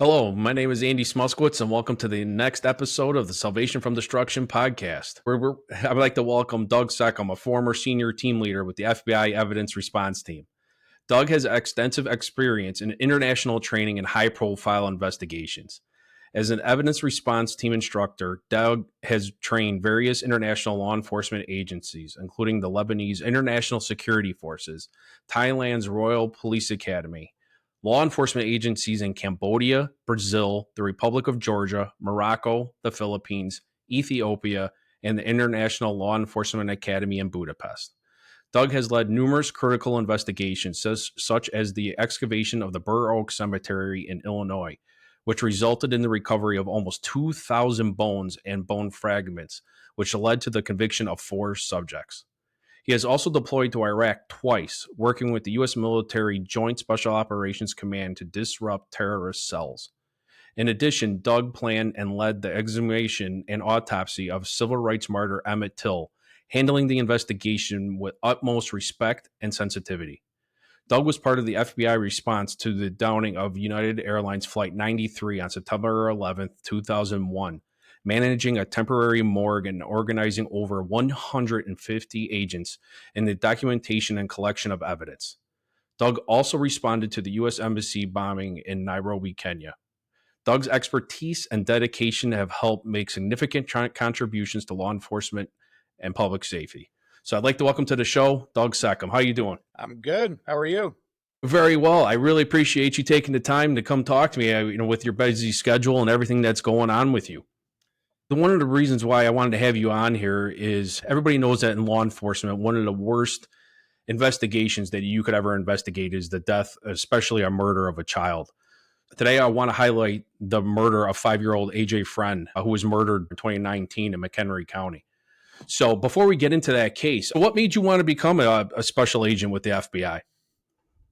Hello, my name is Andy Smuskiewicz, and welcome to the next episode of the Salvation from Destruction podcast. I'd like to welcome Doug Seccombe, a former senior team leader with the FBI Evidence Response Team. Doug has extensive experience in international training and high-profile investigations. As an evidence response team instructor, Doug has trained various international law enforcement agencies, including the Lebanese International Security Forces, Thailand's Royal Police Academy, law enforcement agencies in Cambodia, Brazil, the Republic of Georgia, Morocco, the Philippines, Ethiopia, and the International Law Enforcement Academy in Budapest. Doug has led numerous critical investigations, such as the excavation of the Burr Oak Cemetery in Illinois, which resulted in the recovery of almost 2,000 bones and bone fragments, which led to the conviction of 4 subjects. He has also deployed to Iraq twice, working with the U.S. military Joint Special Operations Command to disrupt terrorist cells. In addition, Doug planned and led the exhumation and autopsy of civil rights martyr Emmett Till, handling the investigation with utmost respect and sensitivity. Doug was part of the FBI response to the downing of United Airlines Flight 93 on September 11, 2001, managing a temporary morgue and organizing over 150 agents in the documentation and collection of evidence. Doug also responded to the U.S. Embassy bombing in Nairobi, Kenya. Doug's expertise and dedication have helped make significant contributions to law enforcement and public safety. So I'd like to welcome to the show, Doug Seccombe. How are you doing? I'm good. How are you? Very well. I really appreciate you taking the time to come talk to me, with your busy schedule and everything that's going on with you. One of the reasons why I wanted to have you on here is everybody knows that in law enforcement, one of the worst investigations that you could ever investigate is the death, especially a murder of a child. Today, I want to highlight the murder of 5-year-old AJ Freund, who was murdered in 2019 in McHenry County. So before we get into that case, what made you want to become a special agent with the FBI?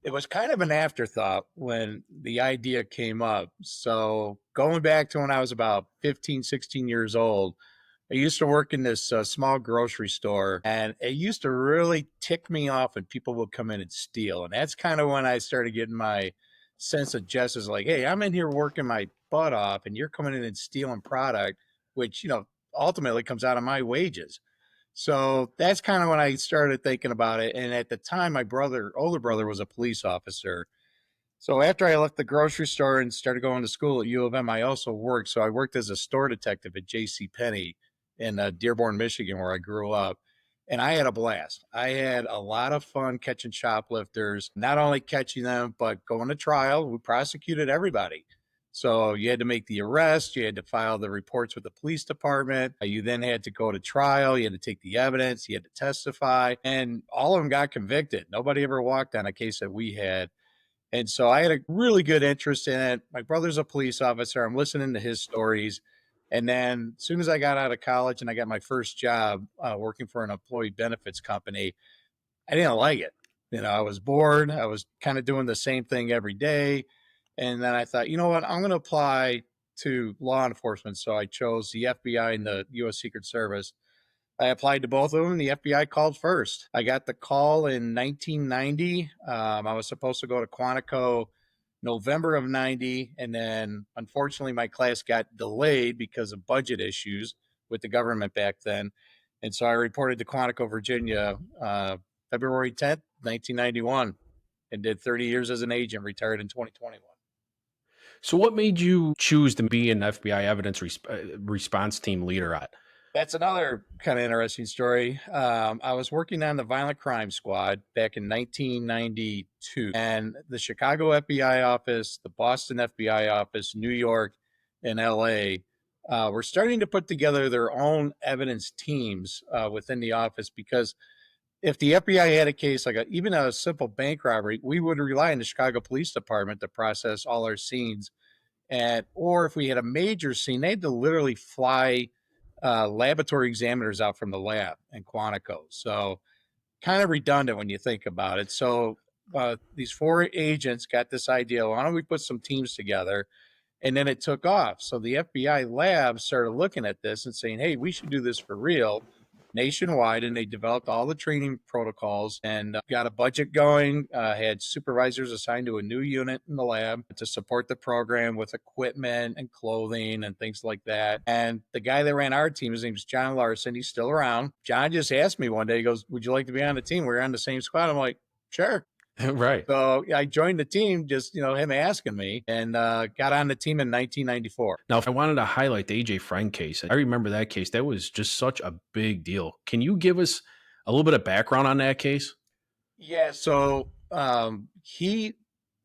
It was kind of an afterthought when the idea came up. So going back to when I was about 15, 16 years old, I used to work in this small grocery store, and it used to really tick me off when people would come in and steal. And that's kind of when I started getting my sense of justice, like, hey, I'm in here working my butt off, and you're coming in and stealing product, which, ultimately comes out of my wages. So that's kind of when I started thinking about it. And at the time, my older brother, was a police officer. So after I left the grocery store and started going to school at U of M, I also worked. So I worked as a store detective at J.C. Penney in Dearborn, Michigan, where I grew up. And I had a blast. I had a lot of fun catching shoplifters, not only catching them, but going to trial. We prosecuted everybody. So you had to make the arrest, you had to file the reports with the police department, you then had to go to trial, you had to take the evidence, you had to testify, and all of them got convicted. Nobody ever walked on a case that we had. And so I had a really good interest in it. My brother's a police officer. I'm listening to his stories. And then as soon as I got out of college and I got my first job working for an employee benefits company, I didn't like it. I was bored. I was kind of doing the same thing every day. And then I thought, you know what, I'm going to apply to law enforcement. So I chose the FBI and the U.S. Secret Service. I applied to both of them. The FBI called first. I got the call in 1990. I was supposed to go to Quantico November of 90. And then unfortunately, my class got delayed because of budget issues with the government back then. And so I reported to Quantico, Virginia, February 10th, 1991, and did 30 years as an agent, retired in 2021. So what made you choose to be an FBI evidence response team leader at? That's another kind of interesting story. I was working on the Violent Crime Squad back in 1992, and the Chicago FBI office, the Boston FBI office, New York, and LA were starting to put together their own evidence teams within the office, because if the FBI had a case like even a simple bank robbery, we would rely on the Chicago Police Department to process all our scenes. Or if we had a major scene, they had to literally fly laboratory examiners out from the lab in Quantico. So kind of redundant when you think about it. So these 4 agents got this idea, why don't we put some teams together? And then it took off. So the FBI lab started looking at this and saying, hey, we should do this for real. nationwide, and they developed all the training protocols and got a budget going, had supervisors assigned to a new unit in the lab to support the program with equipment and clothing and things like that. And the guy that ran our team, his name is John Larson. He's still around. John just asked me one day, he goes, "Would you like to be on the team? We're on the same squad." I'm like, "Sure." Right. So I joined the team, just, him asking me, and got on the team in 1994. Now, if I wanted to highlight the AJ Freund case, I remember that case. That was just such a big deal. Can you give us a little bit of background on that case? Yeah. So he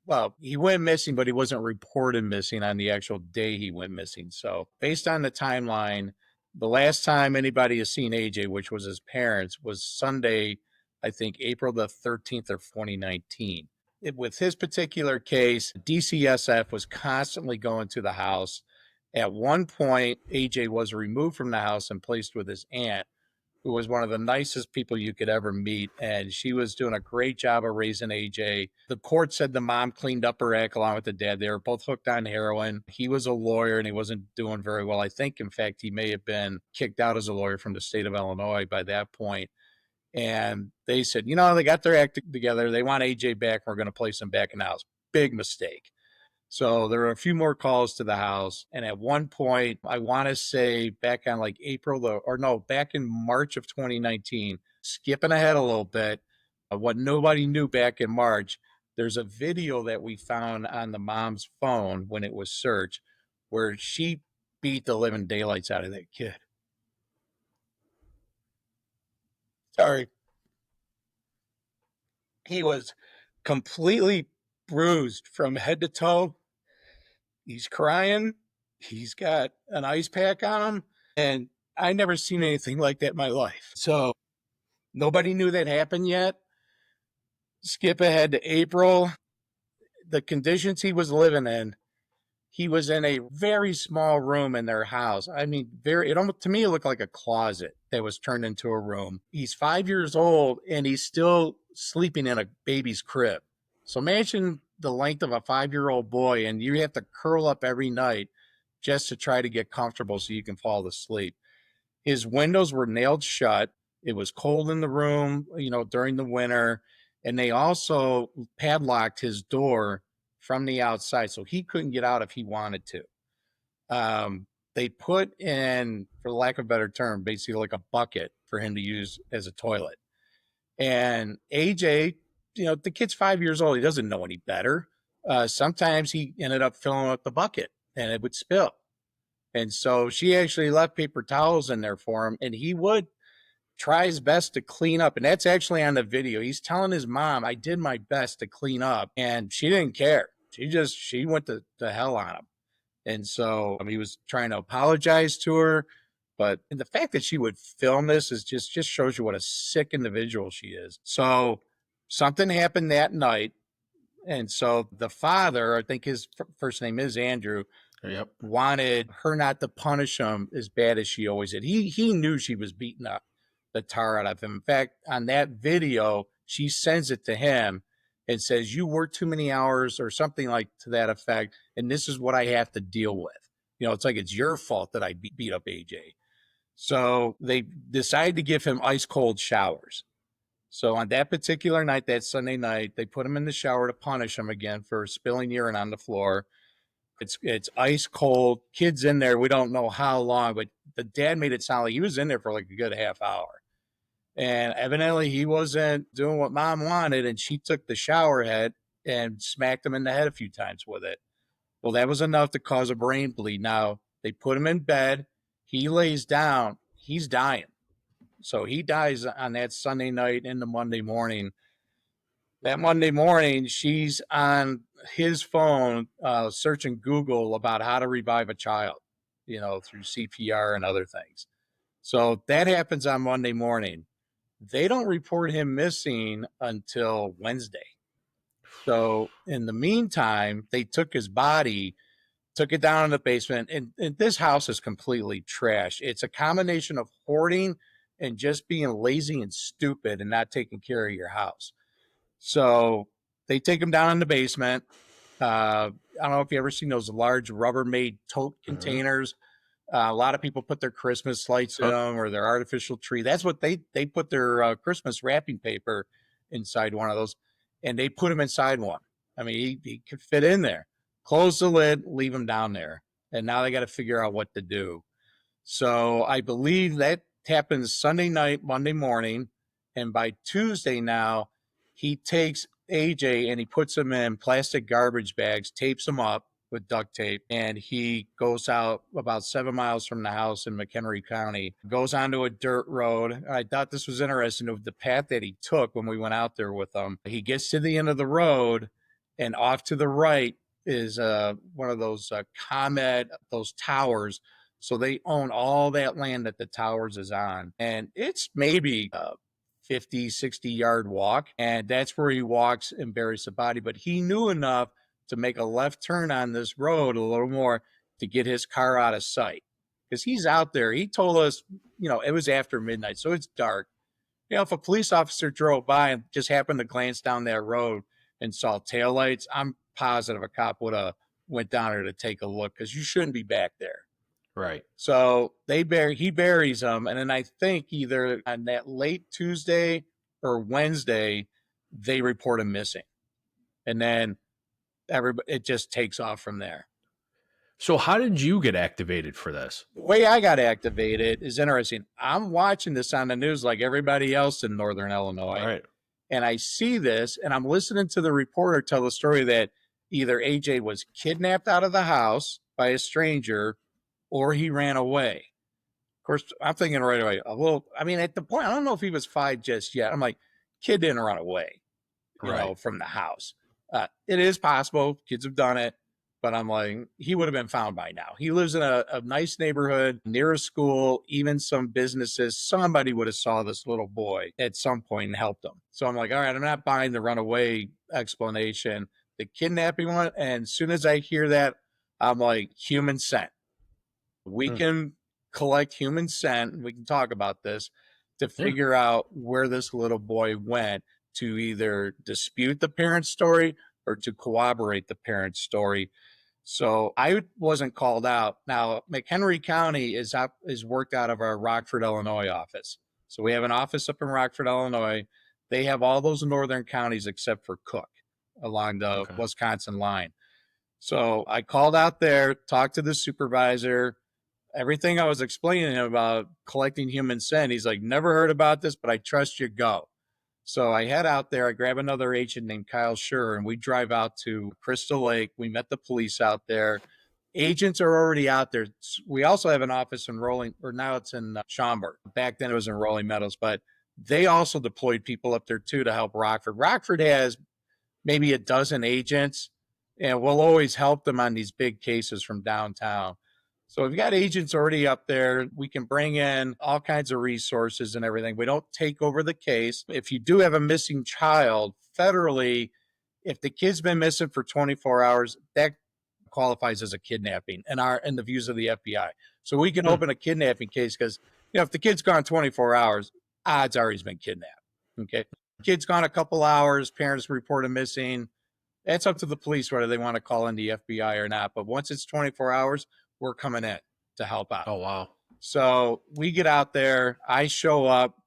went missing, but he wasn't reported missing on the actual day he went missing. So based on the timeline, the last time anybody has seen AJ, which was his parents, was Sunday, I think April the 13th of 2019. With his particular case, DCSF was constantly going to the house. At one point, AJ was removed from the house and placed with his aunt, who was one of the nicest people you could ever meet. And she was doing a great job of raising AJ. The court said the mom cleaned up her act along with the dad. They were both hooked on heroin. He was a lawyer and he wasn't doing very well. I think, in fact, he may have been kicked out as a lawyer from the state of Illinois by that point. And they said, they got their act together. They want AJ back. We're going to place him back in the house. Big mistake. So there were a few more calls to the house. And at one point, I want to say back on like back in March of 2019, skipping ahead a little bit, what nobody knew back in March, there's a video that we found on the mom's phone when it was searched where she beat the living daylights out of that kid. Sorry. He was completely bruised from head to toe. He's crying. He's got an ice pack on him. And I never seen anything like that in my life. So nobody knew that happened yet. Skip ahead to April. The conditions he was living in, he was in a very small room in their house. I mean, to me, it looked like a closet that was turned into a room. He's 5 years old and he's still sleeping in a baby's crib. So imagine the length of a 5-year-old boy, and you have to curl up every night just to try to get comfortable so you can fall asleep. His windows were nailed shut. It was cold in the room, during the winter. And they also padlocked his door from the outside, so he couldn't get out if he wanted to. They put in, for lack of a better term, basically like a bucket for him to use as a toilet. And AJ, the kid's 5 years old. He doesn't know any better. Sometimes he ended up filling up the bucket and it would spill. And so she actually left paper towels in there for him, and he would try his best to clean up. And that's actually on the video. He's telling his mom, "I did my best to clean up." And she didn't care. She went to hell on him. And so he was trying to apologize to her. But the fact that she would film this is just shows you what a sick individual she is. So something happened that night. And so the father, I think his first name is Andrew, Yep, wanted her not to punish him as bad as she always did. He knew she was beating up the tar out of him. In fact, on that video, she sends it to him and says, "You work too many hours," or something like to that effect, "and this is what I have to deal with. It's like it's your fault that I beat up AJ." So they decided to give him ice cold showers. So on that particular night, that Sunday night, they put him in the shower to punish him again for spilling urine on the floor. It's ice cold. Kid's in there. We don't know how long, but the dad made it sound like he was in there for like a good half hour. And evidently he wasn't doing what mom wanted, and she took the shower head and smacked him in the head a few times with it. Well, that was enough to cause a brain bleed. Now, they put him in bed. He lays down. He's dying. So he dies on that Sunday night into Monday morning. That Monday morning, she's on his phone searching Google about how to revive a child, through CPR and other things. So that happens on Monday morning. They don't report him missing until Wednesday. So in the meantime, they took his body, took it down in the basement, and this house is completely trashed. It's a combination of hoarding and just being lazy and stupid and not taking care of your house. So they take him down in the basement. I don't know if you ever seen those large Rubbermaid tote containers. A lot of people put their Christmas lights in them or their artificial tree. That's what they put their Christmas wrapping paper inside one of those, and they put him inside one. I mean, he could fit in there. Close the lid, leave him down there, and now they got to figure out what to do. So I believe that happens Sunday night, Monday morning, and by Tuesday now, he takes AJ and he puts him in plastic garbage bags, tapes him up with duct tape, and he goes out about 7 miles from the house in McHenry County, goes onto a dirt road. I thought this was interesting of the path that he took when we went out there with him. He gets to the end of the road, and off to the right is one of those Comet, those towers. So they own all that land that the towers is on. And it's maybe a 50, 60-yard walk. And that's where he walks and buries the body. But he knew enough to make a left turn on this road a little more to get his car out of sight. Because he's out there. He told us, it was after midnight, so it's dark. If a police officer drove by and just happened to glance down that road and saw taillights, I'm positive a cop would have went down there to take a look, because you shouldn't be back there. Right. So he buries him. And then I think either on that late Tuesday or Wednesday, they report him missing. And then it just takes off from there. So how did you get activated for this? The way I got activated is interesting. I'm watching this on the news like everybody else in Northern Illinois. Right. And I see this, and I'm listening to the reporter tell the story that either AJ was kidnapped out of the house by a stranger or he ran away. Of course, I'm thinking right away, well, I mean, at the point, I don't know if he was 5 just yet. I'm like, kid didn't run away, from the house. It is possible. Kids have done it. But I'm like, he would have been found by now. He lives in a nice neighborhood, near a school, even some businesses. Somebody would have saw this little boy at some point and helped him. So I'm like, all right, I'm not buying the runaway explanation, the kidnapping one. And as soon as I hear that, I'm like, human scent. We can collect human scent. We can talk about this to figure out where this little boy went, to either dispute the parent's story or to corroborate the parent's story. So I wasn't called out. Now, McHenry County is worked out of our Rockford, Illinois office. So we have an office up in Rockford, Illinois. They have all those northern counties except for Cook along the Wisconsin line. So I called out there, talked to the supervisor, everything I was explaining him about collecting human scent. He's like, never heard about this, but I trust you, go. So I head out there, I grab another agent named Kyle Schur, and we drive out to Crystal Lake. We met the police out there. Agents are already out there. We also have an office in now it's in Schaumburg. Back then it was in Rolling Meadows, but they also deployed people up there too to help Rockford. Rockford has maybe a dozen agents, and we'll always help them on these big cases from downtown. So we've got agents already up there. We can bring in all kinds of resources and everything. We don't take over the case. If you do have a missing child, federally, if the kid's been missing for 24 hours, that qualifies as a kidnapping in the views of the FBI. So we can open a kidnapping case because, if the kid's gone 24 hours, odds are he's been kidnapped. Okay. Kid's gone a couple hours, parents report him missing. That's up to the police whether they want to call in the FBI or not. But once it's 24 hours, we're coming in to help out. Oh, wow. So we get out there. I show up.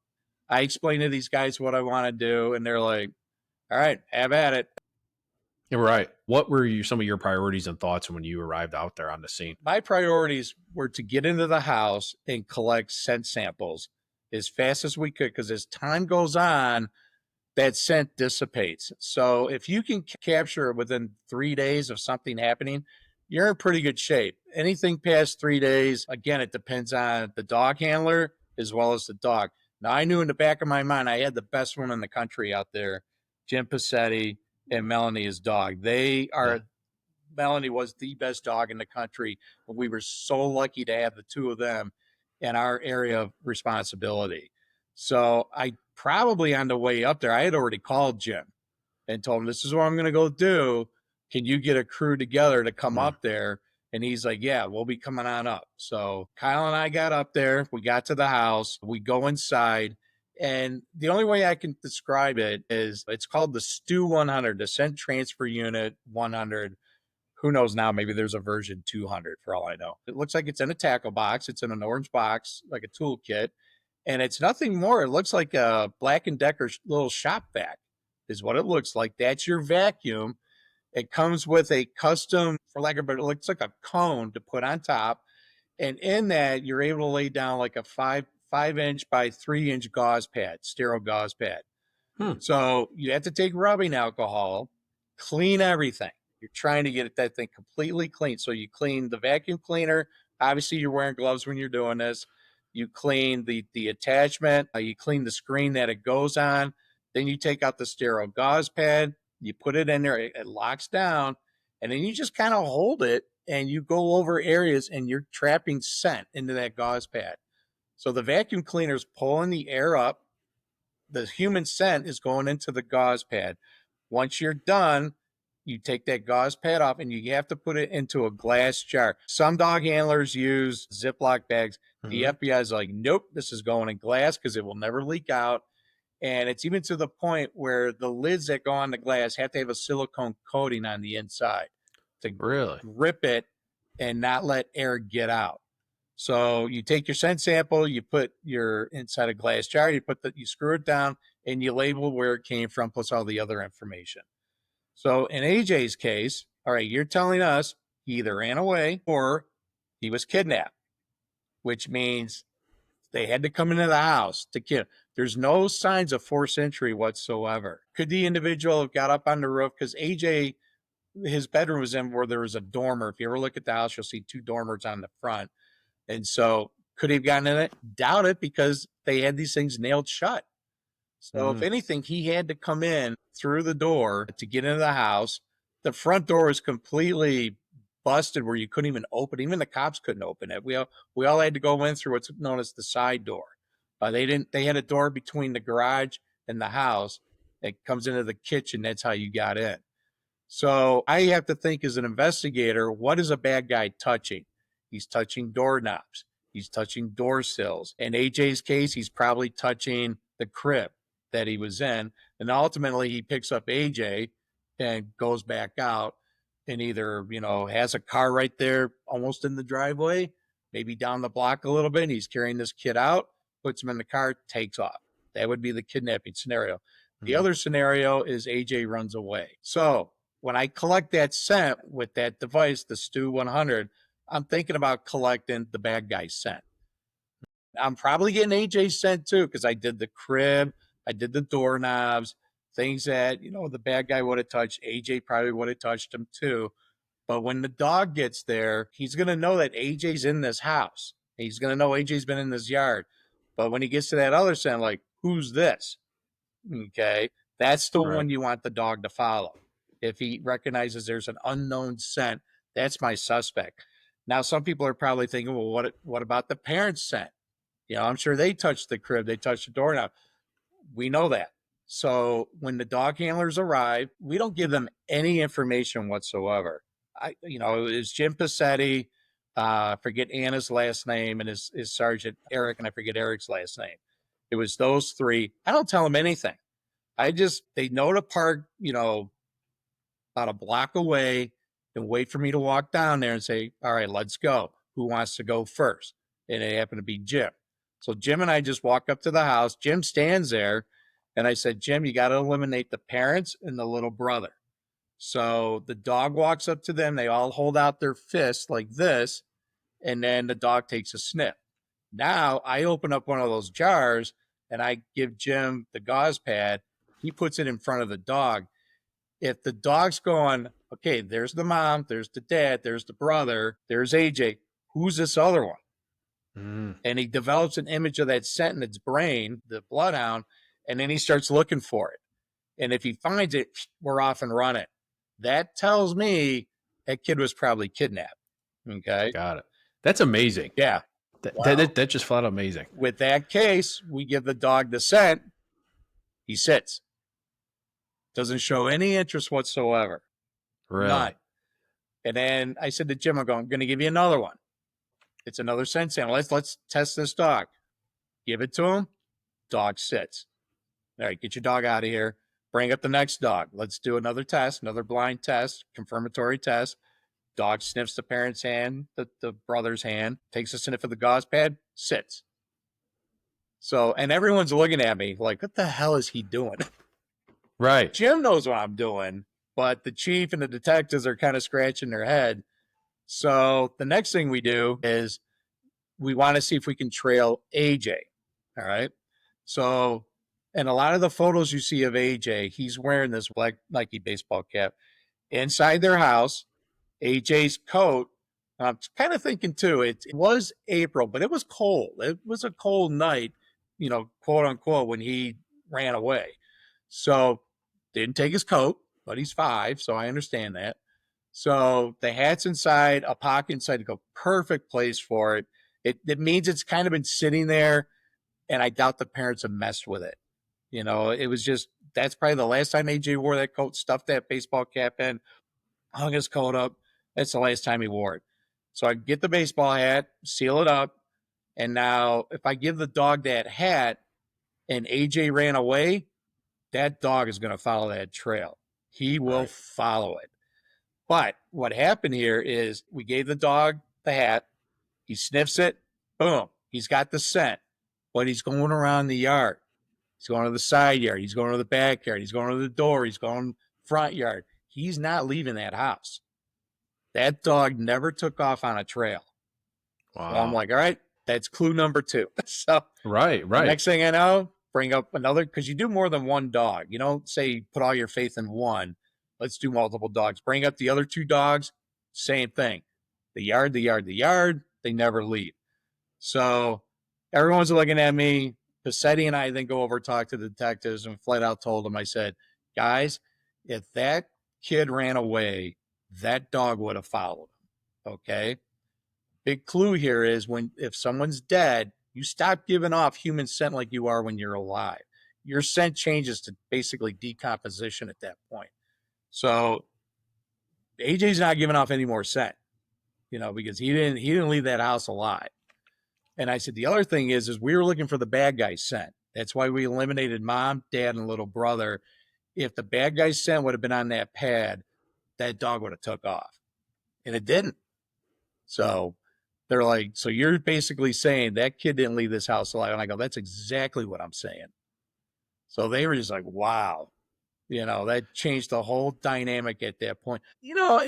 I explain to these guys what I want to do. And they're like, all right, have at it. You're right. What were some of your priorities and thoughts when you arrived out there on the scene? My priorities were to get into the house and collect scent samples as fast as we could, because as time goes on, that scent dissipates. So if you can capture it within 3 days of something happening, you're in pretty good shape. Anything past 3 days, again, it depends on the dog handler as well as the dog. Now, I knew in the back of my mind, I had the best one in the country out there, Jim Passetti and Melanie, his dog. Melanie was the best dog in the country, but we were so lucky to have the two of them in our area of responsibility. So I probably on the way up there, I had already called Jim and told him, this is what I'm going to go do. Can you get a crew together to come up there? And he's like, yeah, we'll be coming on up. So Kyle and I got up there. We got to the house. We go inside. And the only way I can describe it is it's called the STU 100, the Scent Transfer Unit 100, Who knows now? Maybe there's a version 200 for all I know. It looks like it's in a tackle box. It's in an orange box, like a toolkit. And it's nothing more. It looks like a Black & Decker little shop vac is what it looks like. That's your vacuum. It comes with a custom, for lack of a better, it looks like a cone to put on top. And in that, you're able to lay down like a 5-inch by 3-inch gauze pad, sterile gauze pad. So you have to take rubbing alcohol, clean everything. You're trying to get that thing completely clean. So you clean the vacuum cleaner. Obviously, you're wearing gloves when you're doing this. You clean the attachment. You clean the screen that it goes on. Then you take out the sterile gauze pad. You put it in there. It locks down. And then you just kind of hold it and you go over areas and you're trapping scent into that gauze pad. So the vacuum cleaner is pulling the air up. The human scent is going into the gauze pad. Once you're done, you take that gauze pad off and you have to put it into a glass jar. Some dog handlers use Ziploc bags. The FBI is like, nope, this is going in glass because it will never leak out. And it's even to the point where the lids that go on the glass have to have a silicone coating on the inside to grip it and not let air get out. So you take your scent sample, you put your inside a glass jar, you screw it down, and you label where it came from, plus all the other information. So in AJ's case, all right, you're telling us he either ran away or he was kidnapped, which means they had to come into the house to kill. There's no signs of forced entry whatsoever. Could the individual have got up on the roof? Because AJ, his bedroom was in where there was a dormer. If you ever look at the house, you'll see 2 dormers on the front. And so could he have gotten in it? Doubt it, because they had these things nailed shut. So if anything, he had to come in through the door to get into the house. The front door was completely busted where you couldn't even open it. Even the cops couldn't open it. We all had to go in through what's known as the side door. They had a door between the garage and the house that comes into the kitchen. That's how you got in. So I have to think, as an investigator, what is a bad guy touching? He's touching doorknobs. He's touching door sills. In AJ's case, he's probably touching the crib that he was in. And ultimately, he picks up AJ and goes back out and either, has a car right there almost in the driveway, maybe down the block a little bit. And he's carrying this kid out, puts him in the car, takes off. That would be the kidnapping scenario. The other scenario is AJ runs away. So when I collect that scent with that device, the Stu 100, I'm thinking about collecting the bad guy's scent. I'm probably getting AJ's scent too, because I did the crib, I did the doorknobs, things that, the bad guy would have touched. AJ probably would have touched him too. But when the dog gets there, he's going to know that AJ's in this house. He's going to know AJ's been in this yard. But when he gets to that other scent, like, who's this? Okay, that's the one you want the dog to follow. If he recognizes there's an unknown scent, that's my suspect. Now, some people are probably thinking, well, what about the parents' scent? I'm sure they touched the crib, they touched the doorknob. We know that. So when the dog handlers arrive, we don't give them any information whatsoever. It was Jim Passetti, I forget Anna's last name, and his Sergeant Eric, and I forget Eric's last name. It was those 3. I don't tell them anything. They know to park, about a block away and wait for me to walk down there and say, all right, let's go. Who wants to go first? And it happened to be Jim. So Jim and I just walk up to the house. Jim stands there. And I said, Jim, you got to eliminate the parents and the little brother. So the dog walks up to them. They all hold out their fists like this. And then the dog takes a sniff. Now I open up one of those jars and I give Jim the gauze pad. He puts it in front of the dog. If the dog's going, okay, there's the mom, there's the dad, there's the brother, there's AJ, who's this other one? And he develops an image of that scent in its brain, the bloodhound, and then he starts looking for it. And if he finds it, we're off and running. That tells me that kid was probably kidnapped. Okay. Got it. That's amazing. Yeah. That just flat amazing. With that case, we give the dog the scent. He sits. Doesn't show any interest whatsoever. Really? None. And then I said to Jim, I'm going to give you another one. It's another scent sample. Let's test this dog. Give it to him. Dog sits. All right, get your dog out of here. Bring up the next dog. Let's do another test, another blind test, confirmatory test. Dog sniffs the parent's hand, the brother's hand, takes a sniff of the gauze pad, sits. So, and everyone's looking at me like, what the hell is he doing? Right. Jim knows what I'm doing, but the chief and the detectives are kind of scratching their head. So the next thing we do is we want to see if we can trail AJ. All right. So, and a lot of the photos you see of AJ, he's wearing this black Nike baseball cap. Inside their house, AJ's coat, I'm kind of thinking too, it was April, but it was cold. It was a cold night, quote unquote, when he ran away. So didn't take his coat, but he's 5, so I understand that. So the hat's inside, a pocket inside to go, perfect place for it. It means it's kind of been sitting there, and I doubt the parents have messed with it. It was just, that's probably the last time AJ wore that coat, stuffed that baseball cap in, hung his coat up. That's the last time he wore it. So I get the baseball hat, seal it up, and now if I give the dog that hat and AJ ran away, that dog is going to follow that trail. He will follow it. But what happened here is we gave the dog the hat. He sniffs it. Boom. He's got the scent. But he's going around the yard. He's going to the side yard. He's going to the backyard. He's going to the door. He's going front yard. He's not leaving that house. That dog never took off on a trail. Wow. So I'm like, all right, that's clue number 2. So right. Next thing I know, bring up another, because you do more than one dog. You don't say put all your faith in one. Let's do multiple dogs. Bring up the other 2 dogs. Same thing. The yard. They never leave. So everyone's looking at me. Passetti and I then go over, talk to the detectives, and flat out told them, I said, guys, if that kid ran away, that dog would have followed him. Okay. Big clue here is if someone's dead, you stop giving off human scent like you are when you're alive. Your scent changes to basically decomposition at that point. So AJ's not giving off any more scent, because he didn't leave that house alive. And I said, the other thing is we were looking for the bad guy's scent. That's why we eliminated mom, dad, and little brother. If the bad guy's scent would have been on that pad, that dog would have took off, and it didn't. So they're like, so you're basically saying that kid didn't leave this house alive. And I go, that's exactly what I'm saying. So they were just like, wow, that changed the whole dynamic at that point.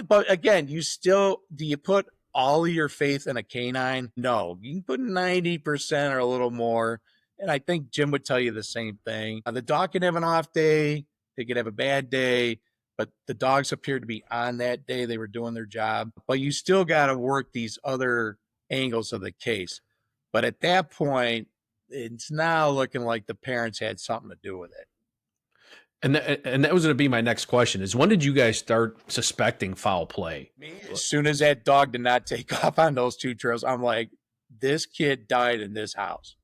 But again, do you put all of your faith in a canine? No, you can put 90% or a little more. And I think Jim would tell you the same thing. The dog can have an off day. They could have a bad day. But the dogs appeared to be on that day. They were doing their job. But you still got to work these other angles of the case. But at that point, it's now looking like the parents had something to do with it. And that was going to be my next question is, when did you guys start suspecting foul play? As soon as that dog did not take off on those 2 trails, I'm like, this kid died in this house.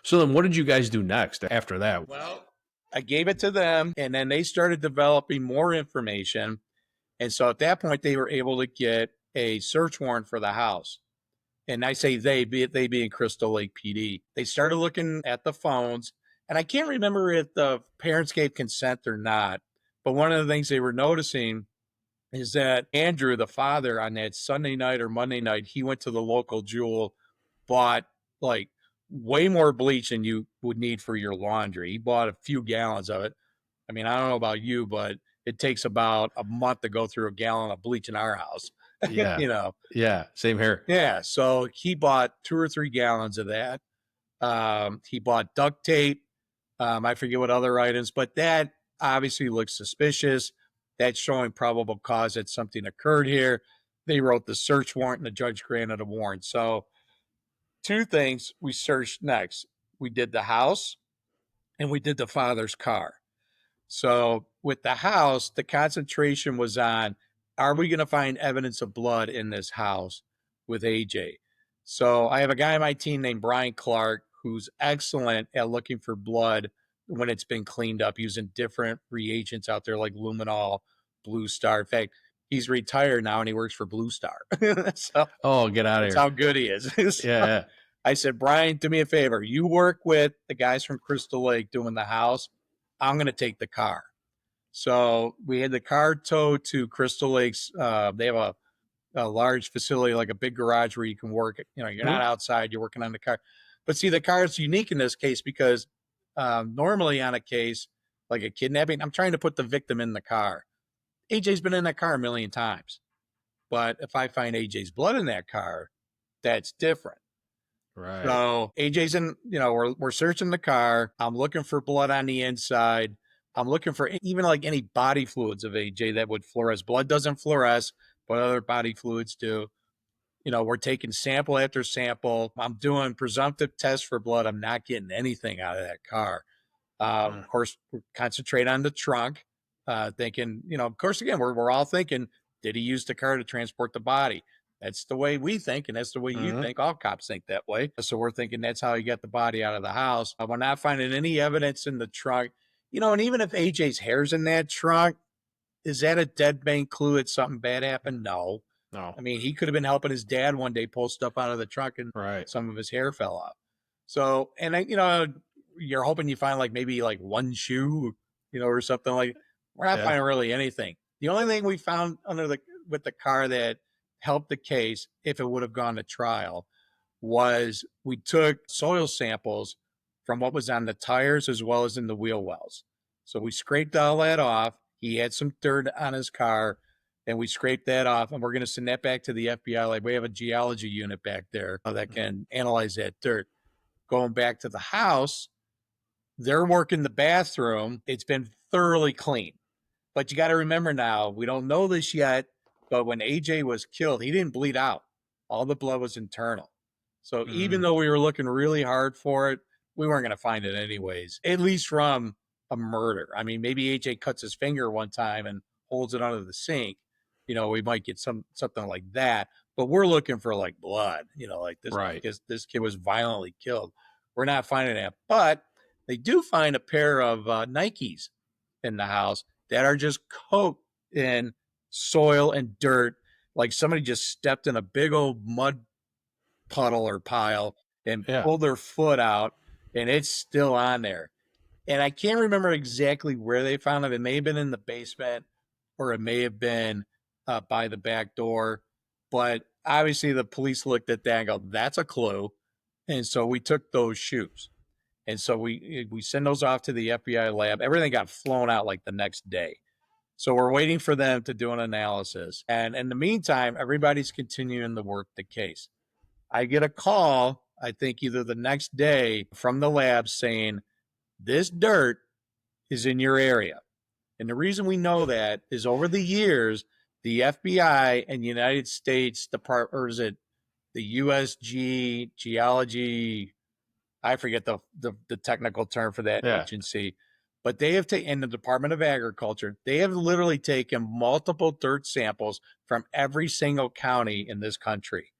So then what did you guys do next after that? Well, I gave it to them, and then they started developing more information. And so at that point, they were able to get a search warrant for the house. And I say they being Crystal Lake PD. They started looking at the phones, and I can't remember if the parents gave consent or not. But one of the things they were noticing is that Andrew, the father, on that Sunday night or Monday night, he went to the local Jewel, bought like way more bleach than you would need for your laundry. He bought a few gallons of it. I mean, I don't know about you, but it takes about a month to go through a gallon of bleach in our house. Yeah. Yeah. Same here. Yeah. So he bought 2 or 3 gallons of that. He bought duct tape. I forget what other items, but that obviously looks suspicious. That's showing probable cause that something occurred here. They wrote the search warrant and the judge granted a warrant. So 2 things we searched next. We did the house and we did the father's car. So with the house, the concentration was on, are we going to find evidence of blood in this house with AJ? So I have a guy on my team named Brian Clark, who's excellent at looking for blood when it's been cleaned up using different reagents out there like luminol, Blue Star. In fact, he's retired now and he works for Blue Star. So get out of here. That's how good he is. So Yeah. I said, Brian, do me a favor. You work with the guys from Crystal Lake doing the house. I'm going to take the car. So we had the car towed to Crystal Lakes. They have a large facility, like a big garage where you can work. You're not outside, you're working on the car. But see, the car is unique in this case because normally on a case like a kidnapping, I'm trying to put the victim in the car. AJ's been in that car a million times. But if I find AJ's blood in that car, that's different. Right. So AJ's in, we're searching the car. I'm looking for blood on the inside. I'm looking for even like any body fluids of AJ that would fluoresce. Blood doesn't fluoresce, but other body fluids do. We're taking sample after sample. I'm doing presumptive tests for blood. I'm not getting anything out of that car. Of course, we concentrate on the trunk, thinking, of course, again, we're all thinking, did he use the car to transport the body? That's the way we think, and that's the way you think. All cops think that way. So we're thinking that's how he got the body out of the house. We're not finding any evidence in the trunk. And even if AJ's hair's in that trunk, is that a dead bank clue that something bad happened? No. I mean, he could have been helping his dad one day pull stuff out of the trunk and some of his hair fell off. So, and you're hoping you find maybe one shoe, or something like. We're not finding really anything. The only thing we found with the car that helped the case, if it would have gone to trial, was we took soil samples from what was on the tires as well as in the wheel wells. So we scraped all that off. He had some dirt on his car, and we scraped that off, and we're going to send that back to the FBI. We have a geology unit back there that can analyze that dirt. Going back to the house, they're working the bathroom. It's been thoroughly clean. But you got to remember now, we don't know this yet, but when AJ was killed, he didn't bleed out. All the blood was internal. So even though we were looking really hard for it, we weren't going to find it anyways, at least from a murder. I mean, maybe AJ cuts his finger one time and holds it under the sink. We might get something like that. But we're looking for blood, like this, because this kid was violently killed. We're not finding that. But they do find a pair of Nikes in the house that are just coated in soil and dirt, like somebody just stepped in a big old mud puddle or pile and pulled their foot out, and it's still on there. And I can't remember exactly where they found it. It may have been in the basement, or it may have been by the back door. But obviously the police looked at that and go, that's a clue. And so we took those shoes. And so we send those off to the FBI lab. Everything got flown out the next day. So we're waiting for them to do an analysis. And in the meantime, everybody's continuing to work the case. I get a call, I think either the next day, from the lab saying, this dirt is in your area. And the reason we know that is over the years, the FBI and United States Department, or is it the USG Geology, I forget the technical term for that agency, but they have taken, in the Department of Agriculture, they have literally taken multiple dirt samples from every single county in this country.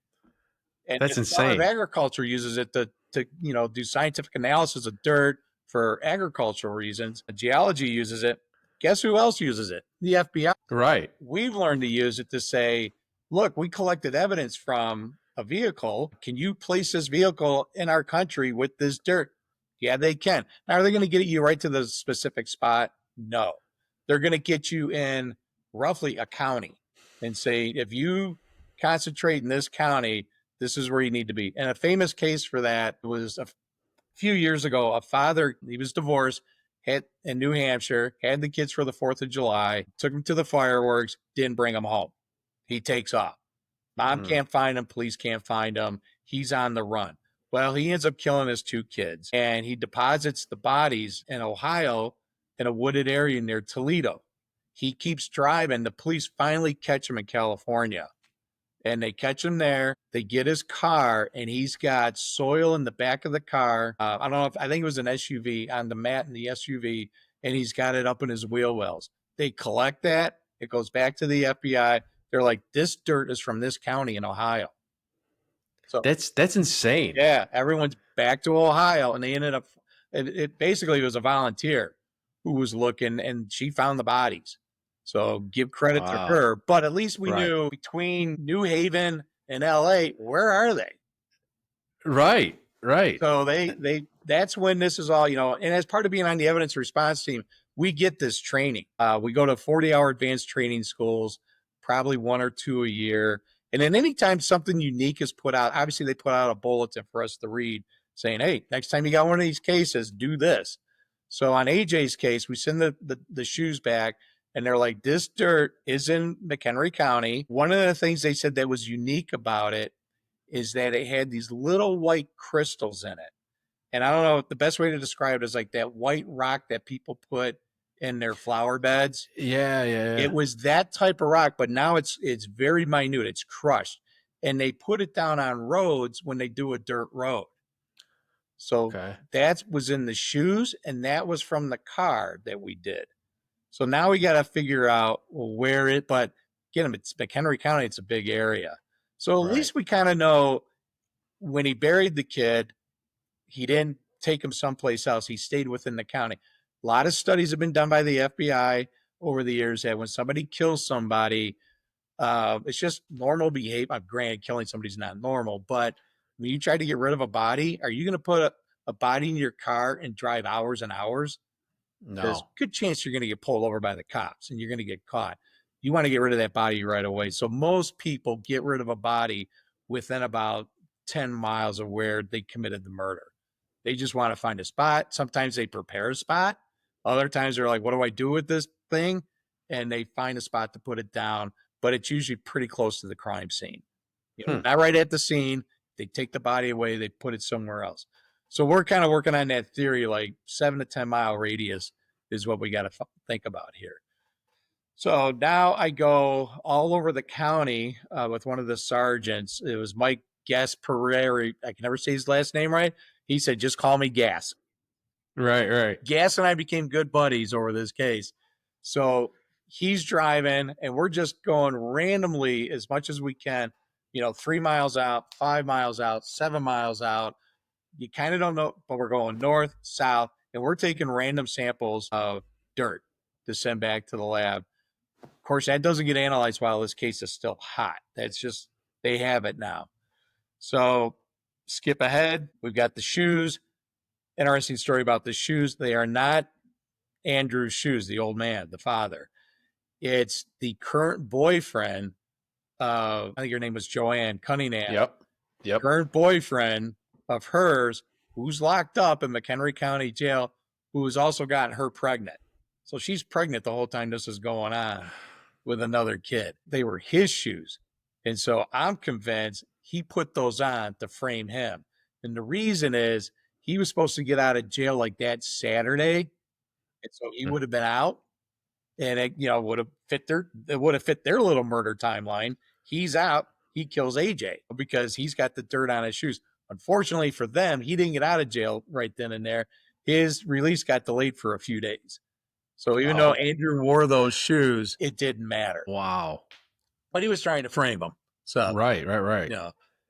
And that's insane. The Department of Agriculture uses it to do scientific analysis of dirt for agricultural reasons. Geology uses it. Guess who else uses it? The FBI. Right. We've learned to use it to say, look, we collected evidence from a vehicle. Can you place this vehicle in our country with this dirt? Yeah, they can. Now, are they going to get you right to the specific spot? No. They're going to get you in roughly a county and say, if you concentrate in this county, this is where you need to be. And a famous case for that was a few years ago. A father, he was divorced, had in New Hampshire, had the kids for the 4th of July, took them to the fireworks, didn't bring them home. He takes off. Mom can't find him. Police can't find him. He's on the run. Well, he ends up killing his 2 kids, and he deposits the bodies in Ohio in a wooded area near Toledo. He keeps driving. The police finally catch him in California, and they catch him there. They get his car, and he's got soil in the back of the car. I don't know I think it was an SUV, on the mat in the SUV, and he's got it up in his wheel wells. They collect that. It goes back to the FBI. They're like, this dirt is from this county in Ohio. So that's insane. Yeah, everyone's back to Ohio, and they ended up. It basically was a volunteer who was looking, and she found the bodies. So give credit to her. But at least we knew between New Haven and LA, where are they? Right. So that's when this is all, and as part of being on the evidence response team, we get this training. We go to 40-hour advanced training schools, probably 1 or 2 a year. And then anytime something unique is put out, obviously they put out a bulletin for us to read saying, hey, next time you got one of these cases, do this. So on AJ's case, we send the shoes back and they're like, this dirt is in McHenry County. One of the things they said that was unique about it is that it had these little white crystals in it. And I don't know, the best way to describe it is like that white rock that people put in their flower beds. Yeah. It was that type of rock, but now it's very minute. It's crushed. And they put it down on roads when they do a dirt road. So that was in the shoes, and that was from the car that we did. So now we got to figure out where it, but again, it's McHenry County, it's a big area. So at least we kind of know when he buried the kid, he didn't take him someplace else. He stayed within the county. A lot of studies have been done by the FBI over the years that when somebody kills somebody, it's just normal behavior. Granted, killing somebody's not normal, but when you try to get rid of a body, are you going to put a body in your car and drive hours and hours? No. There's a good chance you're going to get pulled over by the cops and you're going to get caught. You want to get rid of that body right away. So most people get rid of a body within about 10 miles of where they committed the murder. They just want to find a spot. Sometimes they prepare a spot. Other times they're like, what do I do with this thing? And they find a spot to put it down, but it's usually pretty close to the crime scene. Not right at the scene. They take the body away. They put it somewhere else. So we're kind of working on that theory, like 7 to 10 mile radius is what we got to think about here. So now I go all over the county with one of the sergeants. It was Mike Gaspareri. I can never say his last name right. He said, just call me Gas. Right. Gas and I became good buddies over this case. So he's driving and we're just going randomly as much as we can, 3 miles out, 5 miles out, 7 miles out. You kind of don't know, but we're going north, south, and we're taking random samples of dirt to send back to the lab. Of course, that doesn't get analyzed while this case is still hot. That's just, they have it now. So skip ahead. We've got the shoes. Interesting story about the shoes. They are not Andrew's shoes, the old man, the father. It's the current boyfriend. I think her name was Joanne Cunningham. Yep. Current boyfriend of hers, who's locked up in McHenry County Jail, who has also gotten her pregnant. So she's pregnant the whole time this is going on with another kid. They were his shoes. And so I'm convinced he put those on to frame him. And the reason is he was supposed to get out of jail like that Saturday. And so he would have been out and it, would have fit their little murder timeline. He's out. He kills AJ because he's got the dirt on his shoes. Unfortunately for them, he didn't get out of jail right then and there. His release got delayed for a few days. So even though Andrew wore those shoes, it didn't matter. Wow. But he was trying to frame them. So Right.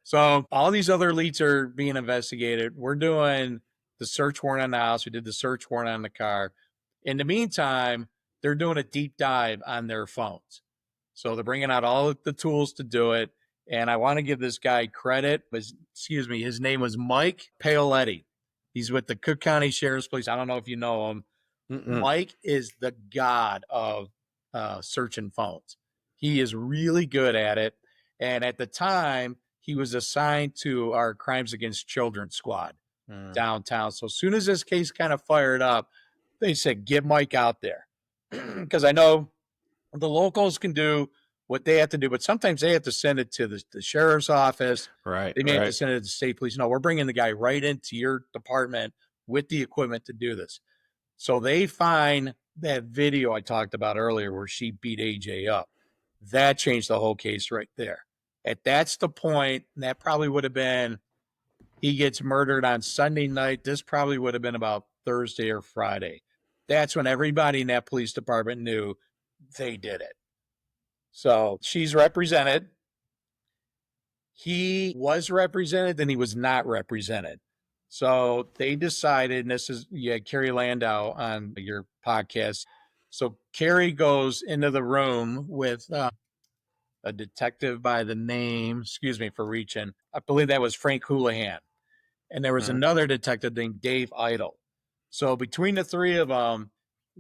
So all these other leads are being investigated. We're doing the search warrant on the house. We did the search warrant on the car. In the meantime, they're doing a deep dive on their phones. So they're bringing out all of the tools to do it. And I want to give this guy credit. His name was Mike Paoletti. He's with the Cook County Sheriff's Police. I don't know if you know him. Mike is the god of searching phones. He is really good at it. And at the time, he was assigned to our Crimes Against Children squad downtown. So as soon as this case kind of fired up, they said, get Mike out there. Because I know the locals can do what they have to do, but sometimes they have to send it to the sheriff's office. Right. They may have to send it to the state police. No, we're bringing the guy right into your department with the equipment to do this. So they find that video I talked about earlier where she beat AJ up. That changed the whole case right there. That's the point. That probably would have been, he gets murdered on Sunday night. This probably would have been about Thursday or Friday. That's when everybody in that police department knew they did it. So she's represented. He was represented, then he was not represented. So they decided, and this is, Carrie Landau on your podcast. So Carrie goes into the room with a detective by the name, excuse me for reaching, I believe that was Frank Houlihan. And there was another detective named Dave Idle. So between the three of them,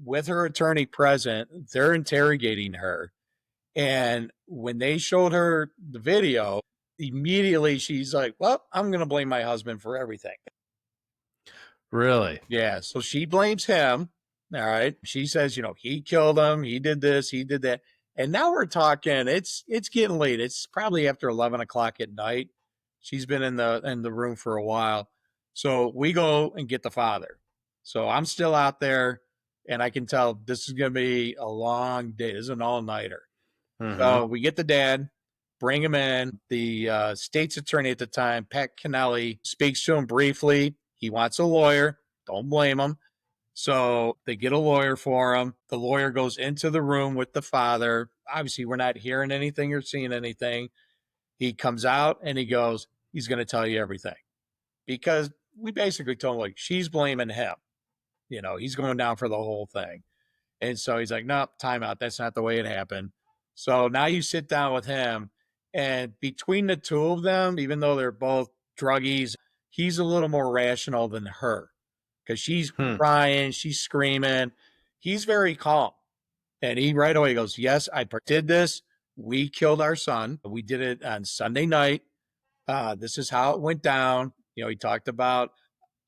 with her attorney present, they're interrogating her. And when they showed her the video, immediately she's like, well, I'm going to blame my husband for everything. Really? Yeah. So she blames him. All right. She says, he killed him. He did this. He did that. And now we're talking, it's getting late. It's probably after 11 o'clock at night. She's been in the room for a while. So we go and get the father. So I'm still out there and I can tell this is going to be a long day. This is an all-nighter. So we get the dad, bring him in. The state's attorney at the time, Pat Kennelly, speaks to him briefly. He wants a lawyer. Don't blame him. So they get a lawyer for him. The lawyer goes into the room with the father. Obviously, we're not hearing anything or seeing anything. He comes out and he goes, he's going to tell you everything. Because we basically told him, like, she's blaming him. He's going down for the whole thing. And so he's like, no, time out. That's not the way it happened. So now you sit down with him. And between the two of them, even though they're both druggies, he's a little more rational than her because she's crying, she's screaming. He's very calm. And he right away goes, yes, I did this. We killed our son. We did it on Sunday night. This is how it went down. He talked about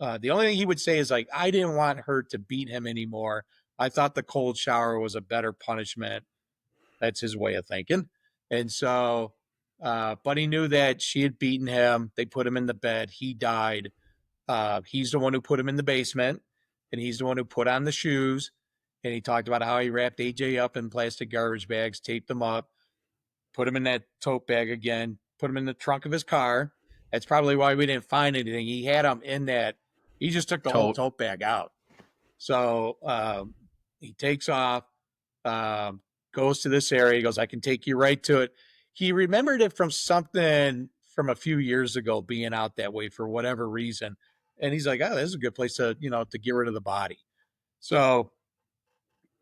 the only thing he would say is like, I didn't want her to beat him anymore. I thought the cold shower was a better punishment. That's his way of thinking. And so, but he knew that she had beaten him. They put him in the bed. He died. He's the one who put him in the basement, and he's the one who put on the shoes. And he talked about how he wrapped AJ up in plastic garbage bags, taped them up, put him in that tote bag again, put him in the trunk of his car. That's probably why we didn't find anything. He had him in that. He just took the whole tote bag out. So he takes off, goes to this area. He goes, I can take you right to it. He remembered it from something from a few years ago, being out that way for whatever reason. And he's like, oh, this is a good place to get rid of the body. So,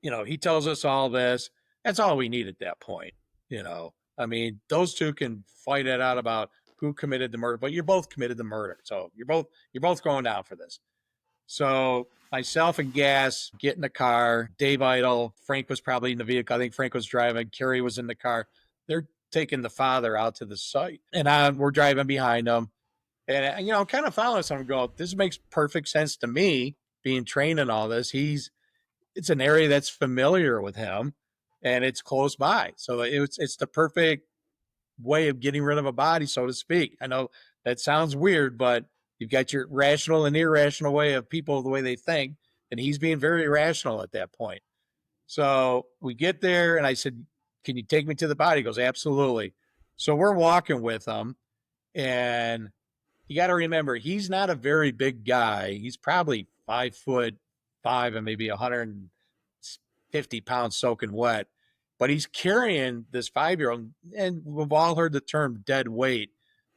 he tells us all this. That's all we need at that point. I mean, those two can fight it out about who committed the murder, but you're both committed the murder. So you're both going down for this. So myself and Gas get in the car. Dave Idle, Frank was probably in the vehicle. I think Frank was driving. Kerry was in the car. They're taking the father out to the site. And we're driving behind them. And, kind of following us. I'm going, this makes perfect sense to me, being trained in all this. It's an area that's familiar with him, and it's close by. So it's the perfect way of getting rid of a body, so to speak. I know that sounds weird, but you've got your rational and irrational way of people, the way they think, and he's being very rational at that point. So we get there, and I said, can you take me to the body? He goes, absolutely. So we're walking with him, and you got to remember, he's not a very big guy. He's probably 5'5" and maybe 150 pounds soaking wet. But he's carrying this 5-year-old, and we've all heard the term dead weight.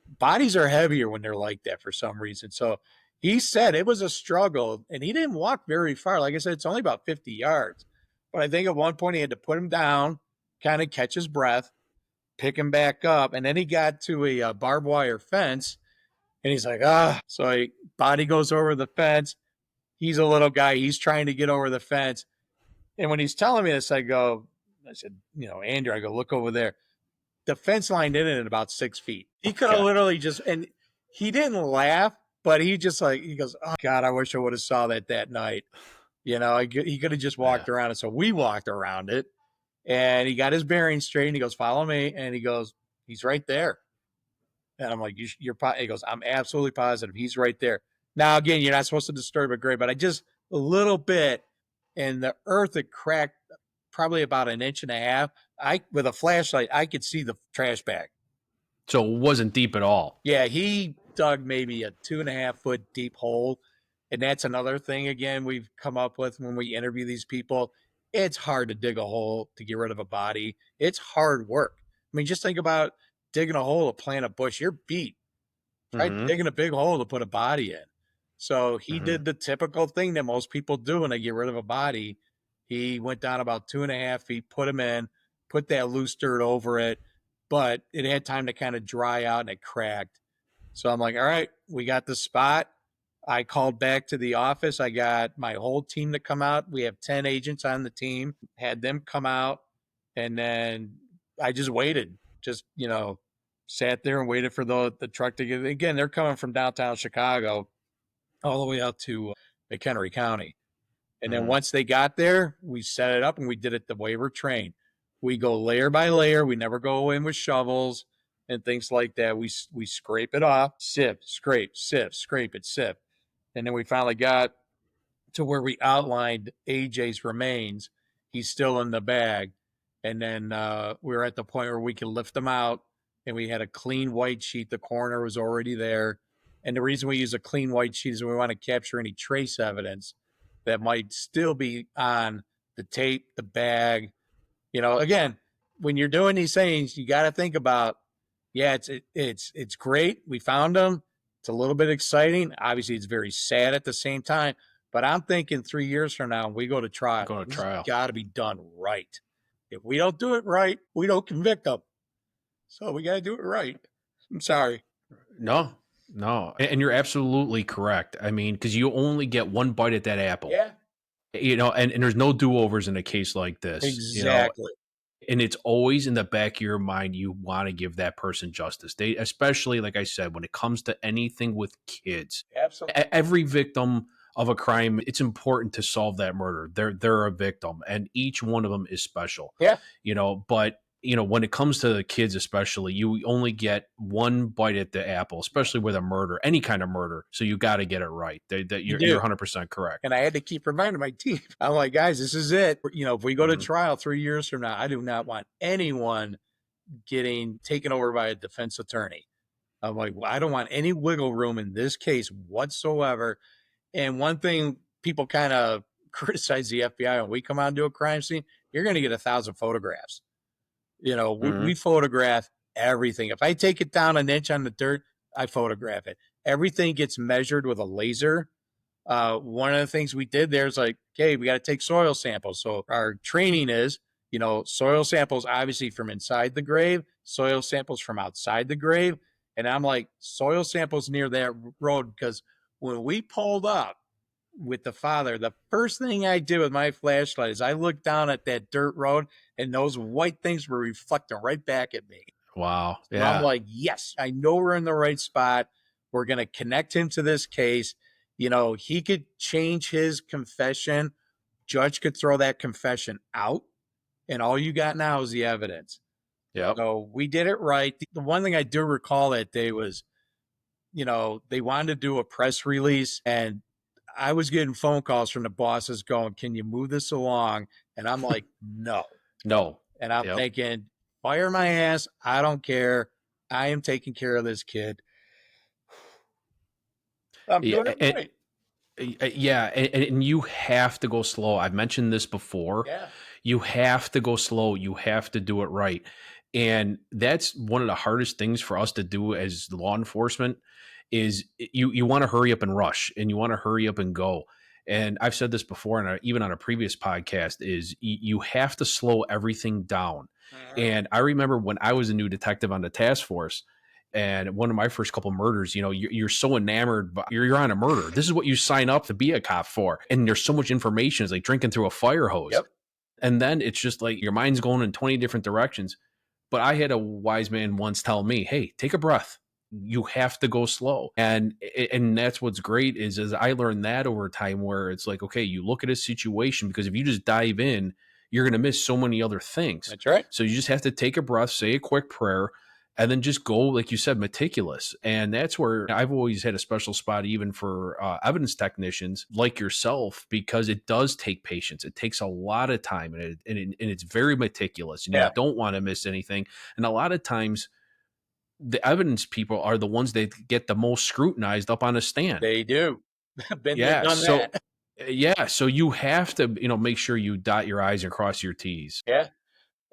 Bodies are heavier when they're like that for some reason. So he said it was a struggle, and he didn't walk very far. Like I said, it's only about 50 yards. But I think at one point he had to put him down, kind of catch his breath, pick him back up, and then he got to a barbed wire fence, and he's like, So body goes over the fence. He's a little guy. He's trying to get over the fence. And when he's telling me this, I said, Andrew, I go, look over there. The fence line in it at about 6 feet. He could have literally just, and he didn't laugh, but he just he goes, oh God, I wish I would have saw that night. He could have just walked around it. So we walked around it, and he got his bearings straight, and he goes, follow me. And he goes, he's right there. And I'm like, he goes, I'm absolutely positive he's right there. Now, again, you're not supposed to disturb a grave, but I just a little bit, and the earth had cracked probably about 1.5 inches. With a flashlight, I could see the trash bag. So it wasn't deep at all. Yeah, he dug maybe a 2.5 foot deep hole. And that's another thing, again, we've come up with when we interview these people. It's hard to dig a hole to get rid of a body. It's hard work. I mean, just think about digging a hole to plant a bush. You're beat. Try digging a big hole to put a body in. So he did the typical thing that most people do when they get rid of a body. He went down about 2.5 feet, put him in, put that loose dirt over it, but it had time to kind of dry out and it cracked. So I'm like, all right, we got the spot. I called back to the office. I got my whole team to come out. We have 10 agents on the team, had them come out. And then I just waited, just, sat there and waited for the truck to get, again, they're coming from downtown Chicago all the way out to McHenry County. And then once they got there, we set it up and we did it the way we're trained. We go layer by layer. We never go in with shovels and things like that. We scrape it off, sift, scrape, sift, scrape it, sift. And then we finally got to where we outlined AJ's remains. He's still in the bag. And then we were at the point where we could lift them out, and we had a clean white sheet. The coroner was already there. And the reason we use a clean white sheet is we want to capture any trace evidence that might still be on the tape, the bag. Again, when you're doing these things, you got to think about, it's great. We found them. It's a little bit exciting. Obviously, it's very sad at the same time. But I'm thinking 3 years from now, when we go to trial, it's got to be done right. If we don't do it right, we don't convict them. So we got to do it right. I'm sorry. No. And you're absolutely correct. I mean, because you only get one bite at that apple. Yeah. And there's no do-overs in a case like this. Exactly. And it's always in the back of your mind, you want to give that person justice. They, especially, like I said, when it comes to anything with kids. Absolutely. Every victim of a crime, it's important to solve that murder. They're a victim, and each one of them is special. Yeah. But when it comes to the kids, especially, you only get one bite at the apple, especially with a murder, any kind of murder. So you got to get it right. You're 100% correct. And I had to keep reminding my team, I'm like, guys, this is it. If we go to trial 3 years from now, I do not want anyone getting taken over by a defense attorney. I'm like, well, I don't want any wiggle room in this case whatsoever. And one thing people kind of criticize the FBI when we come out and do a crime scene, you're going to get 1,000 photographs. We photograph everything. If I take it down an inch on the dirt, I photograph it. Everything gets measured with a laser. One of the things we did there is like, okay, we got to take soil samples. So our training is, soil samples obviously from inside the grave, soil samples from outside the grave. And I'm like, soil samples near that road, because when we pulled up with the father, the first thing I did with my flashlight is I looked down at that dirt road, and those white things were reflecting right back at me. Wow. Yeah. And I'm like, yes, I know we're in the right spot. We're going to connect him to this case. He could change his confession. Judge could throw that confession out, and all you got now is the evidence. Yeah. So we did it right. The one thing I do recall that day was, they wanted to do a press release, and I was getting phone calls from the bosses going, can you move this along? And I'm like, no. And I'm thinking, fire my ass. I don't care. I am taking care of this kid. I'm doing it right. Yeah. And you have to go slow. I've mentioned this before. Yeah. You have to go slow. You have to do it right. And that's one of the hardest things for us to do as law enforcement is you want to hurry up and rush, and you want to hurry up and go. And I've said this before, and even on a previous podcast, is you have to slow everything down. And I remember when I was a new detective on the task force, and one of my first couple murders, you're so enamored, but you're on a murder. This is what you sign up to be a cop for. And there's so much information. It's like drinking through a fire hose. Yep. And then it's just like your mind's going in 20 different directions. But I had a wise man once tell me, hey, take a breath. You have to go slow. And that's what's great is I learned that over time, where it's like, okay, you look at a situation, because if you just dive in, you're going to miss so many other things. That's right. So you just have to take a breath, say a quick prayer, and then just go, like you said, meticulous. And that's where I've always had a special spot, even for evidence technicians like yourself, because it does take patience. It takes a lot of time, and it's very meticulous, and you don't want to miss anything. And a lot of times the evidence people are the ones that get the most scrutinized up on a stand. They do. Been there, done that. Yeah. So you have to, make sure you dot your I's and cross your T's. Yeah.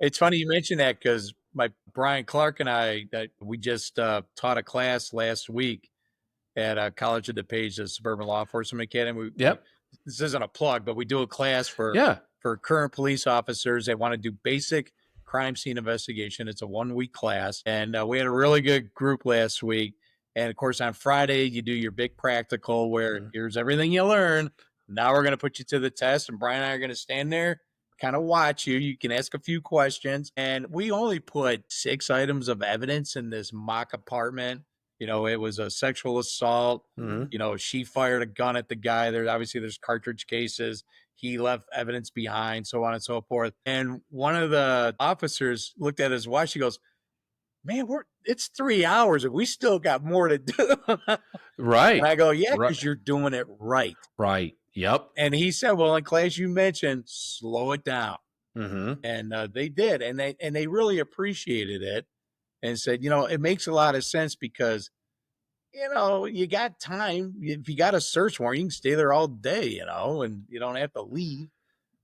It's funny you mention that, because my Brian Clark and I, we just taught a class last week at College of DePage, the Suburban Law Enforcement Academy. This isn't a plug, but we do a class for current police officers that want to do basic crime scene investigation. It's a 1-week class, and we had a really good group last week. And of course, on Friday, you do your big practical where here's everything you learn. Now we're going to put you to the test, and Brian and I are going to stand there kind of watch you. You can ask a few questions. And we only put 6 items of evidence in this mock apartment. You know, it was a sexual assault. Mhm. You know, she fired a gun at the guy. There's cartridge cases. He left evidence behind, so on and so forth. And one of the officers looked at his watch. He goes, "Man, it's 3 hours and we still got more to do." Right. And I go, "Yeah, Right. because you're doing it right." Right. Yep. And he said, "Well, in class you mentioned slow it down." Mhm. And they did, and they really appreciated it, and said, "You know, it makes a lot of sense because, you know, you got time. If you got a search warrant, you can stay there all day, you know, and you don't have to leave."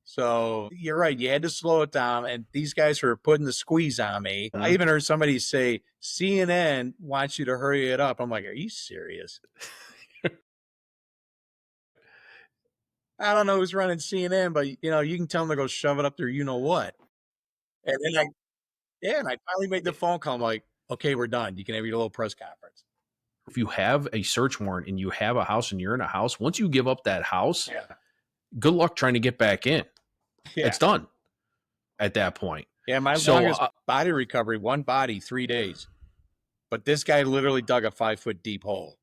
So you're right. You had to slow it down. And these guys were putting the squeeze on me. I Mhm. even heard somebody say, CNN wants you to hurry it up. I'm like, are you serious? I don't know who's running CNN, but you know, you can tell them to go shove it up there, you know what. And then and I finally made the phone call. I'm like, okay, we're done. You can have your little press conference. If you have a search warrant and you have a house and you're in a house, once you give up that house, Yeah. good luck trying to get back in. Yeah. It's done at that point. Yeah. My So, longest body recovery, one body, 3 days. But this guy literally dug a 5-foot deep hole.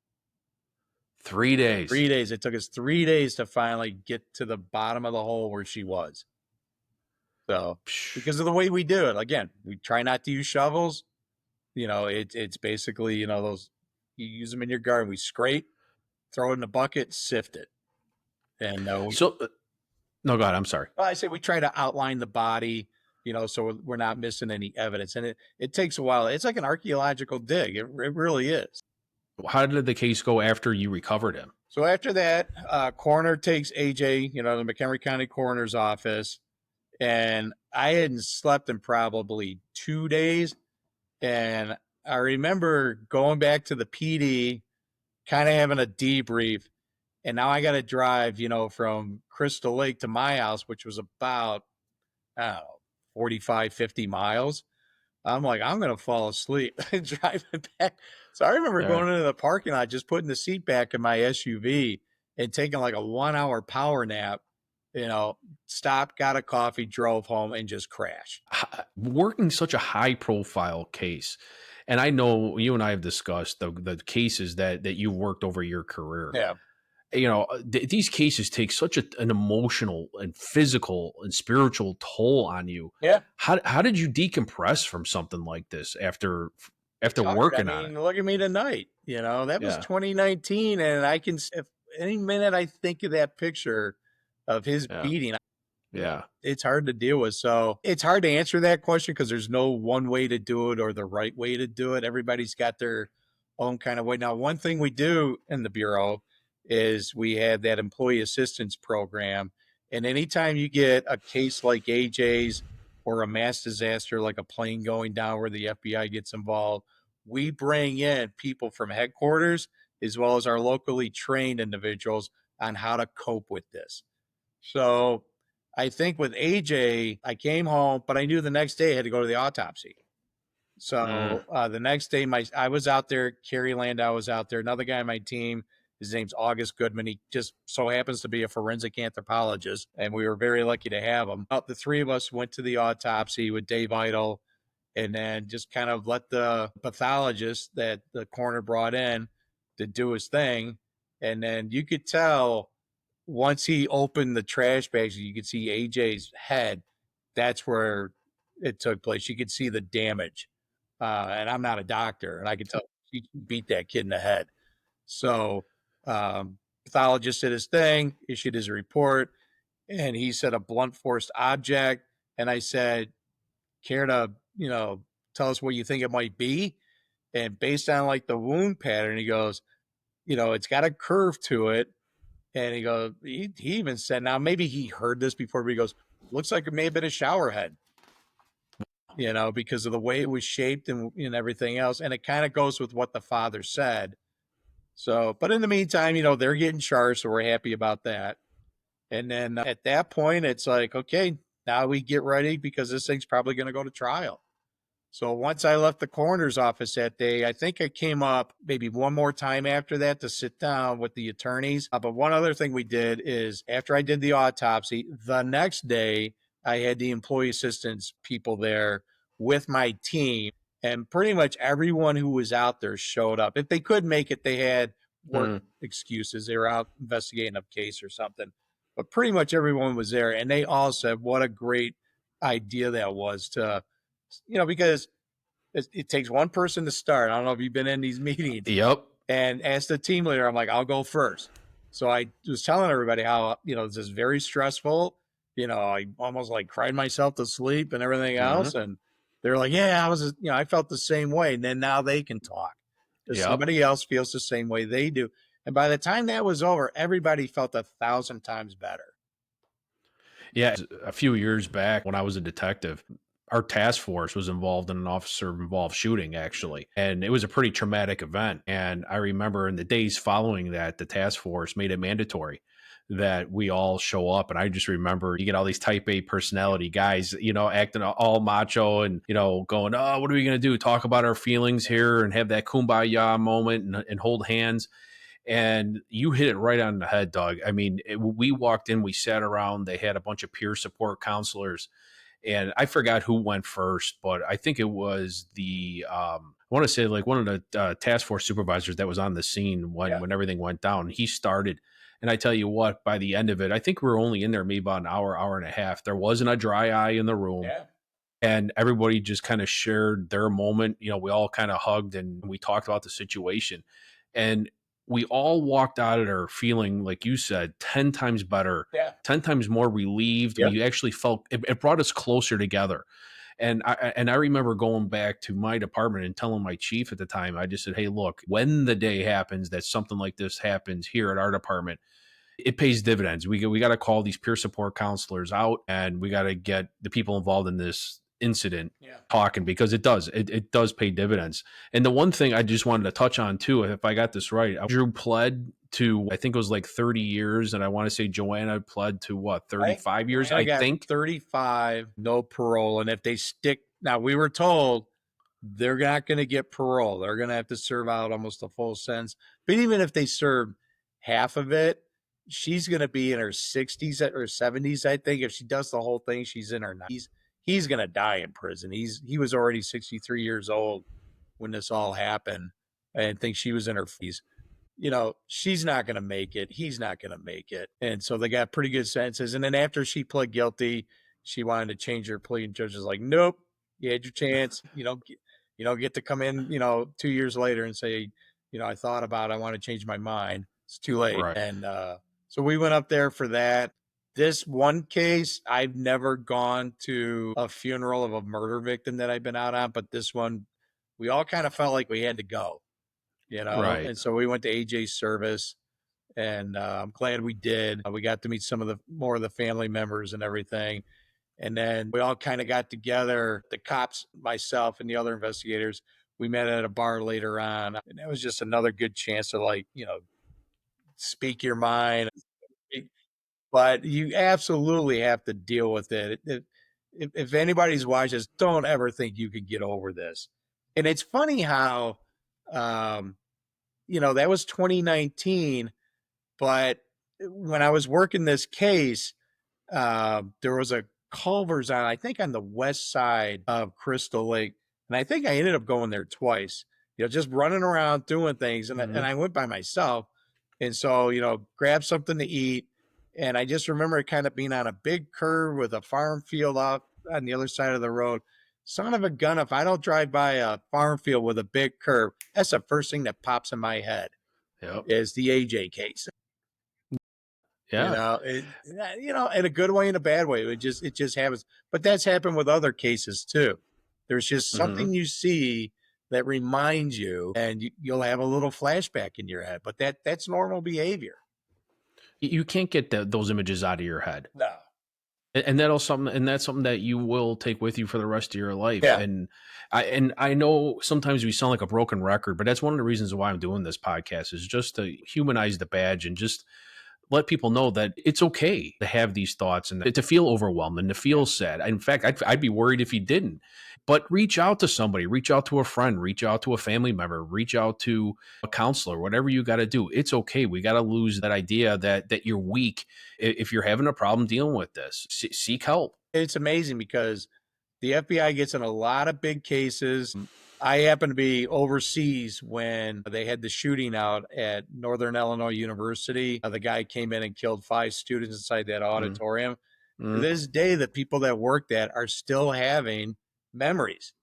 3 days. 3 days. It took us 3 days to finally get to the bottom of the hole where she was. So, because of the way we do it, again, we try not to use shovels. You know, it's basically, you know, those, you use them in your garden. We scrape, throw it in a bucket, sift it. And no, go ahead. I'm sorry. I say we try to outline the body, you know, so we're not missing any evidence. And it takes a while. It's like an archaeological dig. It really is. How did the case go after you recovered him? So after that, coroner takes AJ, you know, the McHenry County Coroner's office. And I hadn't slept in probably 2 days. And I remember going back to the PD, kind of having a debrief. And now I got to drive, you know, from Crystal Lake to my house, which was about, I don't know, 45, 50 miles. I'm like, I'm going to fall asleep and driving back. So I remember going into the parking lot, just putting the seat back in my SUV and taking like a 1-hour power nap, you know, stopped, got a coffee, drove home, and just crashed. Working such a high profile case. And I know you and I have discussed the cases that you've worked over your career. Yeah. You know, these cases take such an emotional and physical and spiritual toll on you. Yeah. How did you decompress from something like this after working on it? Look at me tonight. You know, that was 2019. And I can, if any minute I think of that picture of his beating, it's hard to deal with. So it's hard to answer that question because there's no one way to do it or the right way to do it. Everybody's got their own kind of way. Now, one thing we do in the Bureau is we have that employee assistance program. And anytime you get a case like AJ's or a mass disaster, like a plane going down where the FBI gets involved, we bring in people from headquarters as well as our locally trained individuals on how to cope with this. So I think with AJ, I came home, but I knew the next day I had to go to the autopsy. So the next day, I was out there. Kerry Landau was out there. Another guy on my team, his name's August Goodman. He just so happens to be a forensic anthropologist, and we were very lucky to have him. The 3 of us went to the autopsy with Dave Idle, and then just kind of let the pathologist that the coroner brought in to do his thing. And then you could tell once he opened the trash bags, you could see AJ's head. That's where it took place. You could see the damage. And I'm not a doctor, and I could tell he beat that kid in the head. So pathologist did his thing, issued his report, and he said a blunt force object. And I said, care to, you know, tell us what you think it might be? And based on like the wound pattern, he goes, you know, it's got a curve to it. And he goes, he even said, now maybe he heard this before, but he goes, looks like it may have been a shower head, you know, because of the way it was shaped and everything else. And it kind of goes with what the father said. So, but in the meantime, you know, they're getting charged, so we're happy about that. And then at that point, it's like, okay, now we get ready because this thing's probably going to go to trial. So once I left the coroner's office that day, I think I came up maybe one more time after that to sit down with the attorneys. But one other thing we did is after I did the autopsy, the next day I had the employee assistance people there with my team, and pretty much everyone who was out there showed up. If they couldn't make it, they had work excuses. They were out investigating a case or something. But pretty much everyone was there, and they all said what a great idea that was to, because it takes one person to start. I don't know if you've been in these meetings. Yep. And as the team leader, I'm like, I'll go first. So I was telling everybody how, this is very stressful. I almost like cried myself to sleep and everything else. And they're like, yeah, I felt the same way. And then now they can talk because somebody else feels the same way they do. And by the time that was over, everybody felt 1,000 times better. Yeah. A few years back when I was a detective, our task force was involved in an officer-involved shooting, actually. And it was a pretty traumatic event. And I remember in the days following that, the task force made it mandatory that we all show up. And I just remember you get all these type A personality guys, acting all macho and, going, oh, what are we going to do? Talk about our feelings here and have that kumbaya moment and hold hands. And you hit it right on the head, Doug. I mean, we walked in, we sat around, they had a bunch of peer support counselors. And I forgot who went first, but I think it was I want to say like one of the task force supervisors that was on the scene when everything went down. He started. And I tell you what, by the end of it, I think we were only in there maybe about an hour and a half. There wasn't a dry eye in the room. Yeah. And everybody just kind of shared their moment. We all kind of hugged and we talked about the situation. And we all walked out of there feeling, like you said, 10 times better, 10 times more relieved. Yep. We actually felt it brought us closer together. And I remember going back to my department and telling my chief at the time, I just said, hey, look, when the day happens that something like this happens here at our department, it pays dividends. We got to call these peer support counselors out and we got to get the people involved in this incident talking, because it does pay dividends. And the one thing I just wanted to touch on too, if I got this right, Drew pled to, I think it was like 30 years. And I want to say Joanna pled to what, 35 years? I think 35, no parole. And if they stick, now we were told they're not going to get parole. They're going to have to serve out almost a full sentence. But even if they serve half of it, she's going to be in her 60s or 70s. I think if she does the whole thing, she's in her 90s. He's going to die in prison. He was already 63 years old when this all happened. I think she was in her 40s. She's not going to make it. He's not going to make it. And so they got pretty good sentences. And then after she pled guilty, she wanted to change her plea. And judge was like, nope, you had your chance. You don't get to come in, 2 years later and say, I thought about it. I want to change my mind. It's too late. Right. And so we went up there for that. This one case, I've never gone to a funeral of a murder victim that I've been out on, but this one, we all kind of felt like we had to go, Right. And so we went to AJ's service, and I'm glad we did. We got to meet more of the family members and everything. And then we all kind of got together, the cops, myself, and the other investigators. We met at a bar later on, and that was just another good chance to speak your mind. But you absolutely have to deal with it. If anybody's watching this, don't ever think you could get over this. And it's funny how, that was 2019. But when I was working this case, there was a Culver's I think on the west side of Crystal Lake. And I think I ended up going there twice, just running around doing things. And, and I went by myself. And so, grab something to eat. And I just remember it kind of being on a big curve with a farm field off on the other side of the road. Son of a gun, if I don't drive by a farm field with a big curve, that's the first thing that pops in my head. Yep. Is the AJ case. Yeah. In a good way and a bad way. It just happens. But that's happened with other cases too. There's just something you see that reminds you, and you'll have a little flashback in your head. But that's normal behavior. You can't get those images out of your head. No. And that's something that you will take with you for the rest of your life. Yeah. And I know sometimes we sound like a broken record, but that's one of the reasons why I'm doing this podcast, is just to humanize the badge and just let people know that it's okay to have these thoughts and to feel overwhelmed and to feel sad. In fact, I'd be worried if you didn't. But reach out to somebody, reach out to a friend, reach out to a family member, reach out to a counselor, whatever you got to do. It's okay. We got to lose that idea that you're weak if you're having a problem dealing with this. Seek help. It's amazing because the FBI gets in a lot of big cases. I happened to be overseas when they had the shooting out at Northern Illinois University. The guy came in and killed 5 students inside that auditorium. To this day, the people that worked that are still having memories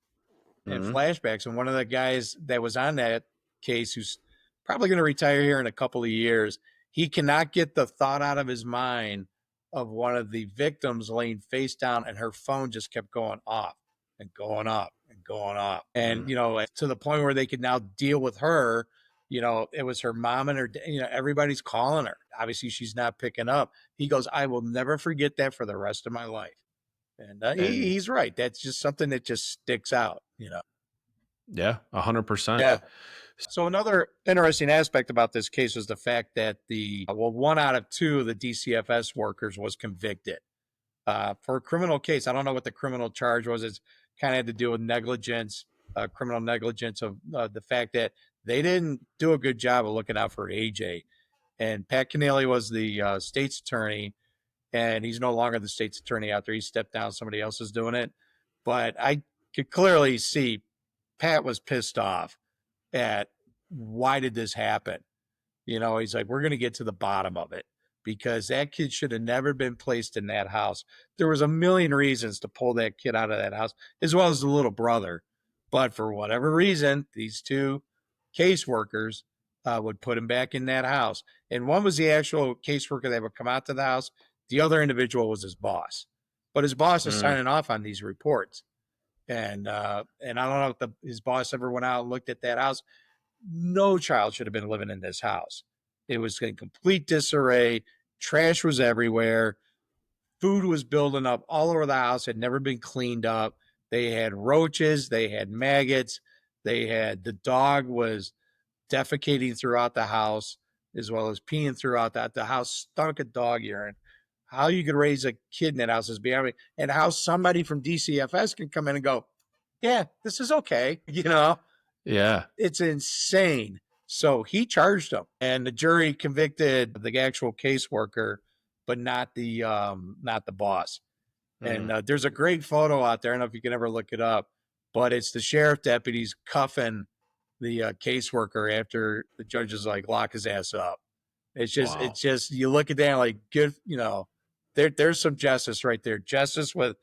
and flashbacks. And one of the guys that was on that case, who's probably going to retire here in a couple of years, he cannot get the thought out of his mind of one of the victims laying face down, and her phone just kept going off and going up and going off. And, to the point where they could now deal with her. It was her mom and her, everybody's calling her. Obviously, she's not picking up. He goes, I will never forget that for the rest of my life. And he's right. That's just something that just sticks out, Yeah, 100%. Yeah. So another interesting aspect about this case was the fact that 1 out of 2 of the DCFS workers was convicted for a criminal case. I don't know what the criminal charge was. It's kind of had to do with negligence, criminal negligence of the fact that they didn't do a good job of looking out for AJ. And Pat Keneally was the state's attorney, and he's no longer the state's attorney out there. He stepped down. Somebody else is doing it. But I could clearly see Pat was pissed off at why did this happen? He's like, we're going to get to the bottom of it because that kid should have never been placed in that house. There was a million reasons to pull that kid out of that house, as well as the little brother. But for whatever reason, these 2 caseworkers would put him back in that house. And one was the actual caseworker that would come out to the house. The other individual was his boss. But his boss is signing off on these reports. And I don't know if his boss ever went out and looked at that house. No child should have been living in this house. It was in complete disarray. Trash was everywhere. Food was building up all over the house, had never been cleaned up. They had roaches. They had maggots. The dog was defecating throughout the house, as well as peeing throughout that. The house stunk of dog urine. How you could raise a kid in that house is beyond me. And how somebody from DCFS can come in and go, yeah, this is okay. Yeah. It's insane. So he charged him, and the jury convicted the actual caseworker, but not the boss. And there's a great photo out there. I don't know if you can ever look it up, but it's the sheriff deputies cuffing the caseworker after the judge is like, lock his ass up. It's just, you look at that like, good, there's some justice right there. Justice with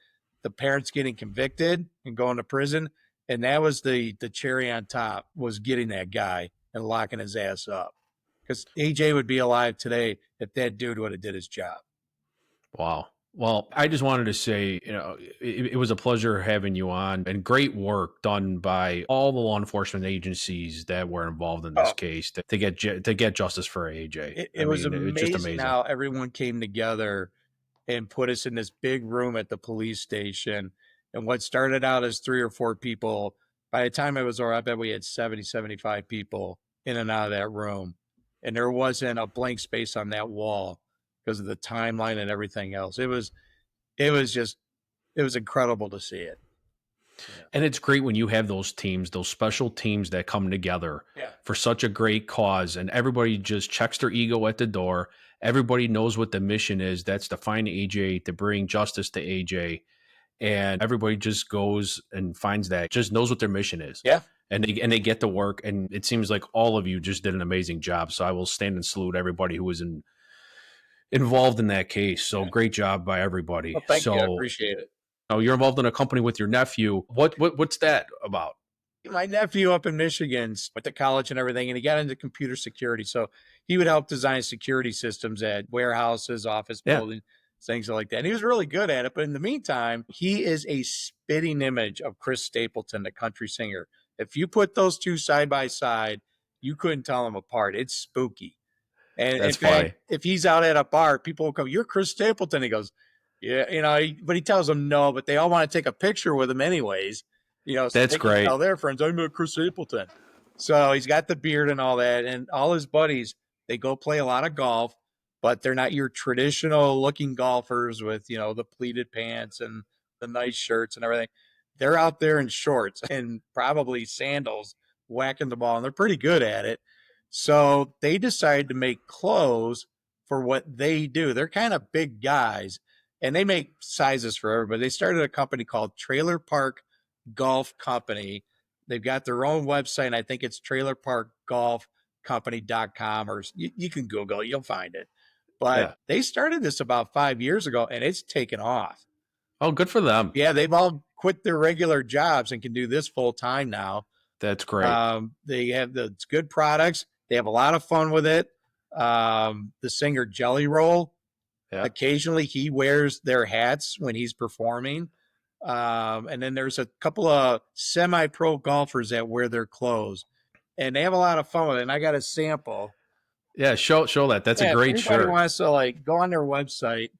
the parents getting convicted and going to prison. And that was the cherry on top, was getting that guy and locking his ass up. Because AJ would be alive today if that dude would have did his job. Wow. Well, I just wanted to say, it was a pleasure having you on, and great work done by all the law enforcement agencies that were involved in this case to get justice for AJ. It was amazing how everyone came together and put us in this big room at the police station. And what started out as 3 or 4 people, by the time it was over, I bet we had 70, 75 people in and out of that room. And there wasn't a blank space on that wall because of the timeline and everything else. It was incredible to see it. Yeah. And it's great when you have those teams, those special teams that come together for such a great cause, and everybody just checks their ego at the door. Everybody knows what the mission is. That's to find AJ, to bring justice to AJ. And everybody just goes and finds that, just knows what their mission is. Yeah. And they get to work. And it seems like all of you just did an amazing job. So I will stand and salute everybody who was involved in that case. So great job by everybody. Well, thank you. I appreciate it. Oh, you're involved in a company with your nephew. What's that about? My nephew up in Michigan went to college and everything, and he got into computer security. So he would help design security systems at warehouses, office buildings, things like that. And he was really good at it. But in the meantime, he is a spitting image of Chris Stapleton, the country singer. If you put those two side by side, you couldn't tell them apart. It's spooky. And that's in fact, if he's out at a bar, people will come, "You're Chris Stapleton." He goes, "Yeah," but he tells them no, but they all want to take a picture with him anyways. So that's great. Tell their friends, "I'm Chris Stapleton." So he's got the beard and all that, and all his buddies, they go play a lot of golf, but they're not your traditional looking golfers with, the pleated pants and the nice shirts and everything. They're out there in shorts and probably sandals whacking the ball, and they're pretty good at it. So they decided to make clothes for what they do. They're kind of big guys, and they make sizes for everybody. They started a company called Trailer Park Golf Company. They've got their own website, and I think it's trailerparkgolfcompany.com, or you can Google it, you'll find it. But they started this about 5 years ago, and it's taken off. Oh, good for them. Yeah, they've all quit their regular jobs and can do this full time now. That's great. They have it's good products. They have a lot of fun with it. The singer Jelly Roll, occasionally he wears their hats when he's performing. And then there's a couple of semi-pro golfers that wear their clothes, and they have a lot of fun with it. And I got a sample. Yeah, show that. That's a great shirt. Everybody wants to like go on their website,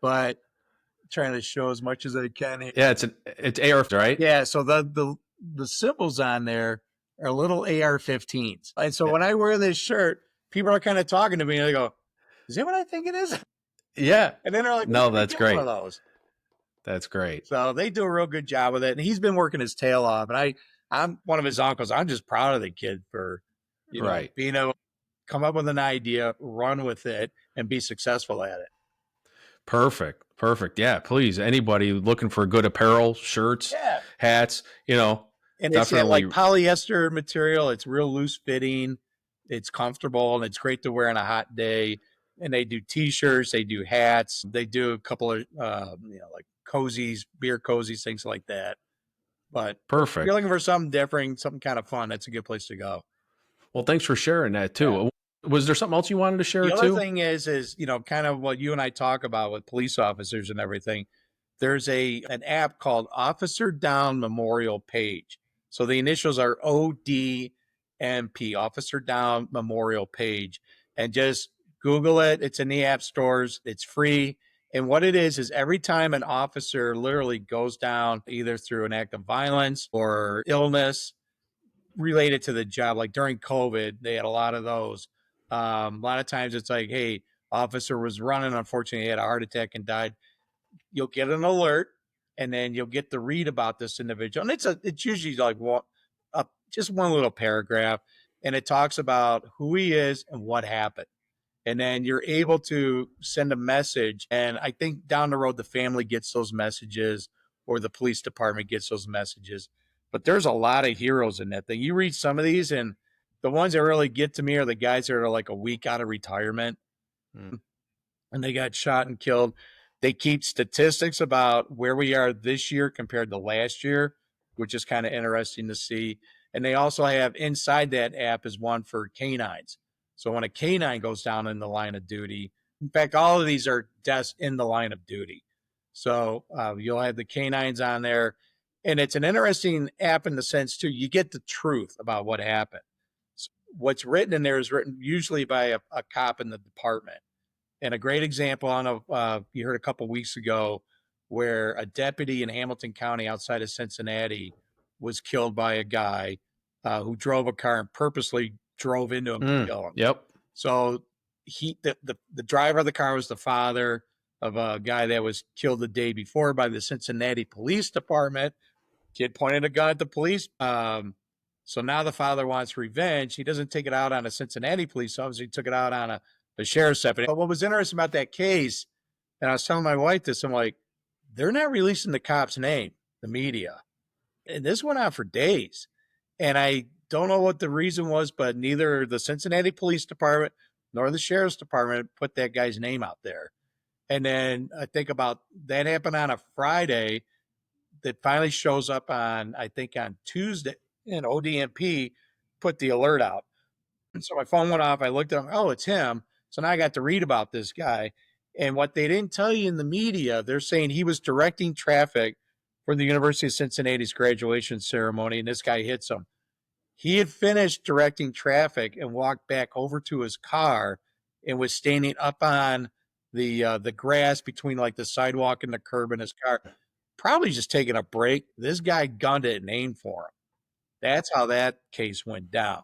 but I'm trying to show as much as I can here. Yeah, it's AR, right? Yeah, so the symbols on there are little AR-15s. And so when I wear this shirt, people are kind of talking to me and they go, "Is that what I think it is?" Yeah. And then they're like, "No, that's great. One of those." That's great. So they do a real good job with it. And he's been working his tail off. And I'm one of his uncles. I'm just proud of the kid for being able to come up with an idea, run with it, and be successful at it. Perfect. Yeah, please. Anybody looking for good apparel, shirts, hats, and it's like polyester material. It's real loose fitting. It's comfortable, and it's great to wear on a hot day. And they do T-shirts, they do hats, they do a couple of like cozies, beer cozies, things like that. But perfect. If you're looking for something different, something kind of fun, that's a good place to go. Well, thanks for sharing that too. Yeah. Was there something else you wanted to share too? The other thing is kind of what you and I talk about with police officers and everything. There's an app called Officer Down Memorial Page. So the initials are ODMP, Officer Down Memorial Page, and just Google it. It's in the app stores. It's free. And what it is every time an officer literally goes down, either through an act of violence or illness related to the job, like during COVID, they had a lot of those. A lot of times it's like, hey, officer was running, unfortunately, he had a heart attack and died. You'll get an alert, and then you'll get to read about this individual. And it's usually like just one little paragraph, and it talks about who he is and what happened. And then you're able to send a message. And I think down the road, the family gets those messages or the police department gets those messages. But there's a lot of heroes in that thing. You read some of these, and the ones that really get to me are the guys that are like a week out of retirement and they got shot and killed. They keep statistics about where we are this year compared to last year, which is kind of interesting to see. And they also have inside that app is one for canines. So when a canine goes down in the line of duty, in fact, all of these are deaths in the line of duty. So you'll have the canines on there. And it's an interesting app in the sense, too, you get the truth about what happened. So what's written in there is written usually by a cop in the department. And a great example, I don't know if you heard a couple of weeks ago, where a deputy in Hamilton County outside of Cincinnati was killed by a guy who drove a car and purposely drove into him to kill him. Yep. So the driver of the car was the father of a guy that was killed the day before by the Cincinnati Police Department. Kid pointed a gun at the police. So now the father wants revenge. He doesn't take it out on a Cincinnati police officer. He took it out on a sheriff's deputy. But what was interesting about that case, and I was telling my wife this, I'm like, they're not releasing the cop's name, the media. And this went on for days. And I don't know what the reason was, but neither the Cincinnati Police Department nor the Sheriff's Department put that guy's name out there. And then I think about that happened on a Friday. That finally shows up on Tuesday, and ODMP put the alert out. And so my phone went off. I looked at him. Oh, it's him. So now I got to read about this guy. And what they didn't tell you in the media, they're saying he was directing traffic for the University of Cincinnati's graduation ceremony, and this guy hits him. He had finished directing traffic and walked back over to his car and was standing up on the grass between like the sidewalk and the curb in his car, probably just taking a break. This guy gunned it and aimed for him. That's how that case went down.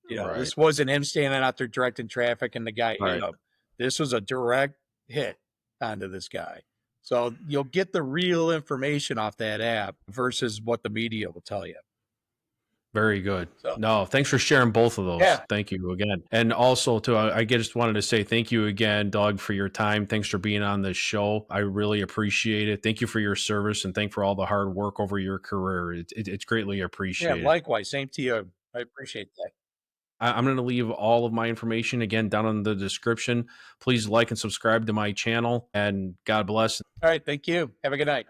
This wasn't him standing out there directing traffic and the guy hit him. This was a direct hit onto this guy. So you'll get the real information off that app versus what the media will tell you. Very good. So, No, thanks for sharing both of those. yeah. Thank you again. And also, too, I just wanted to say thank you again, Doug, for your time. Thanks for being on this show. I really appreciate it. Thank you for your service and thank for all the hard work over your career. It's greatly Yeah, appreciated. likewise. Same to you. I appreciate that. I'm going to leave all of my information again down in the description. Please like and subscribe to my channel, and God bless. All right. Thank you. Have a good night.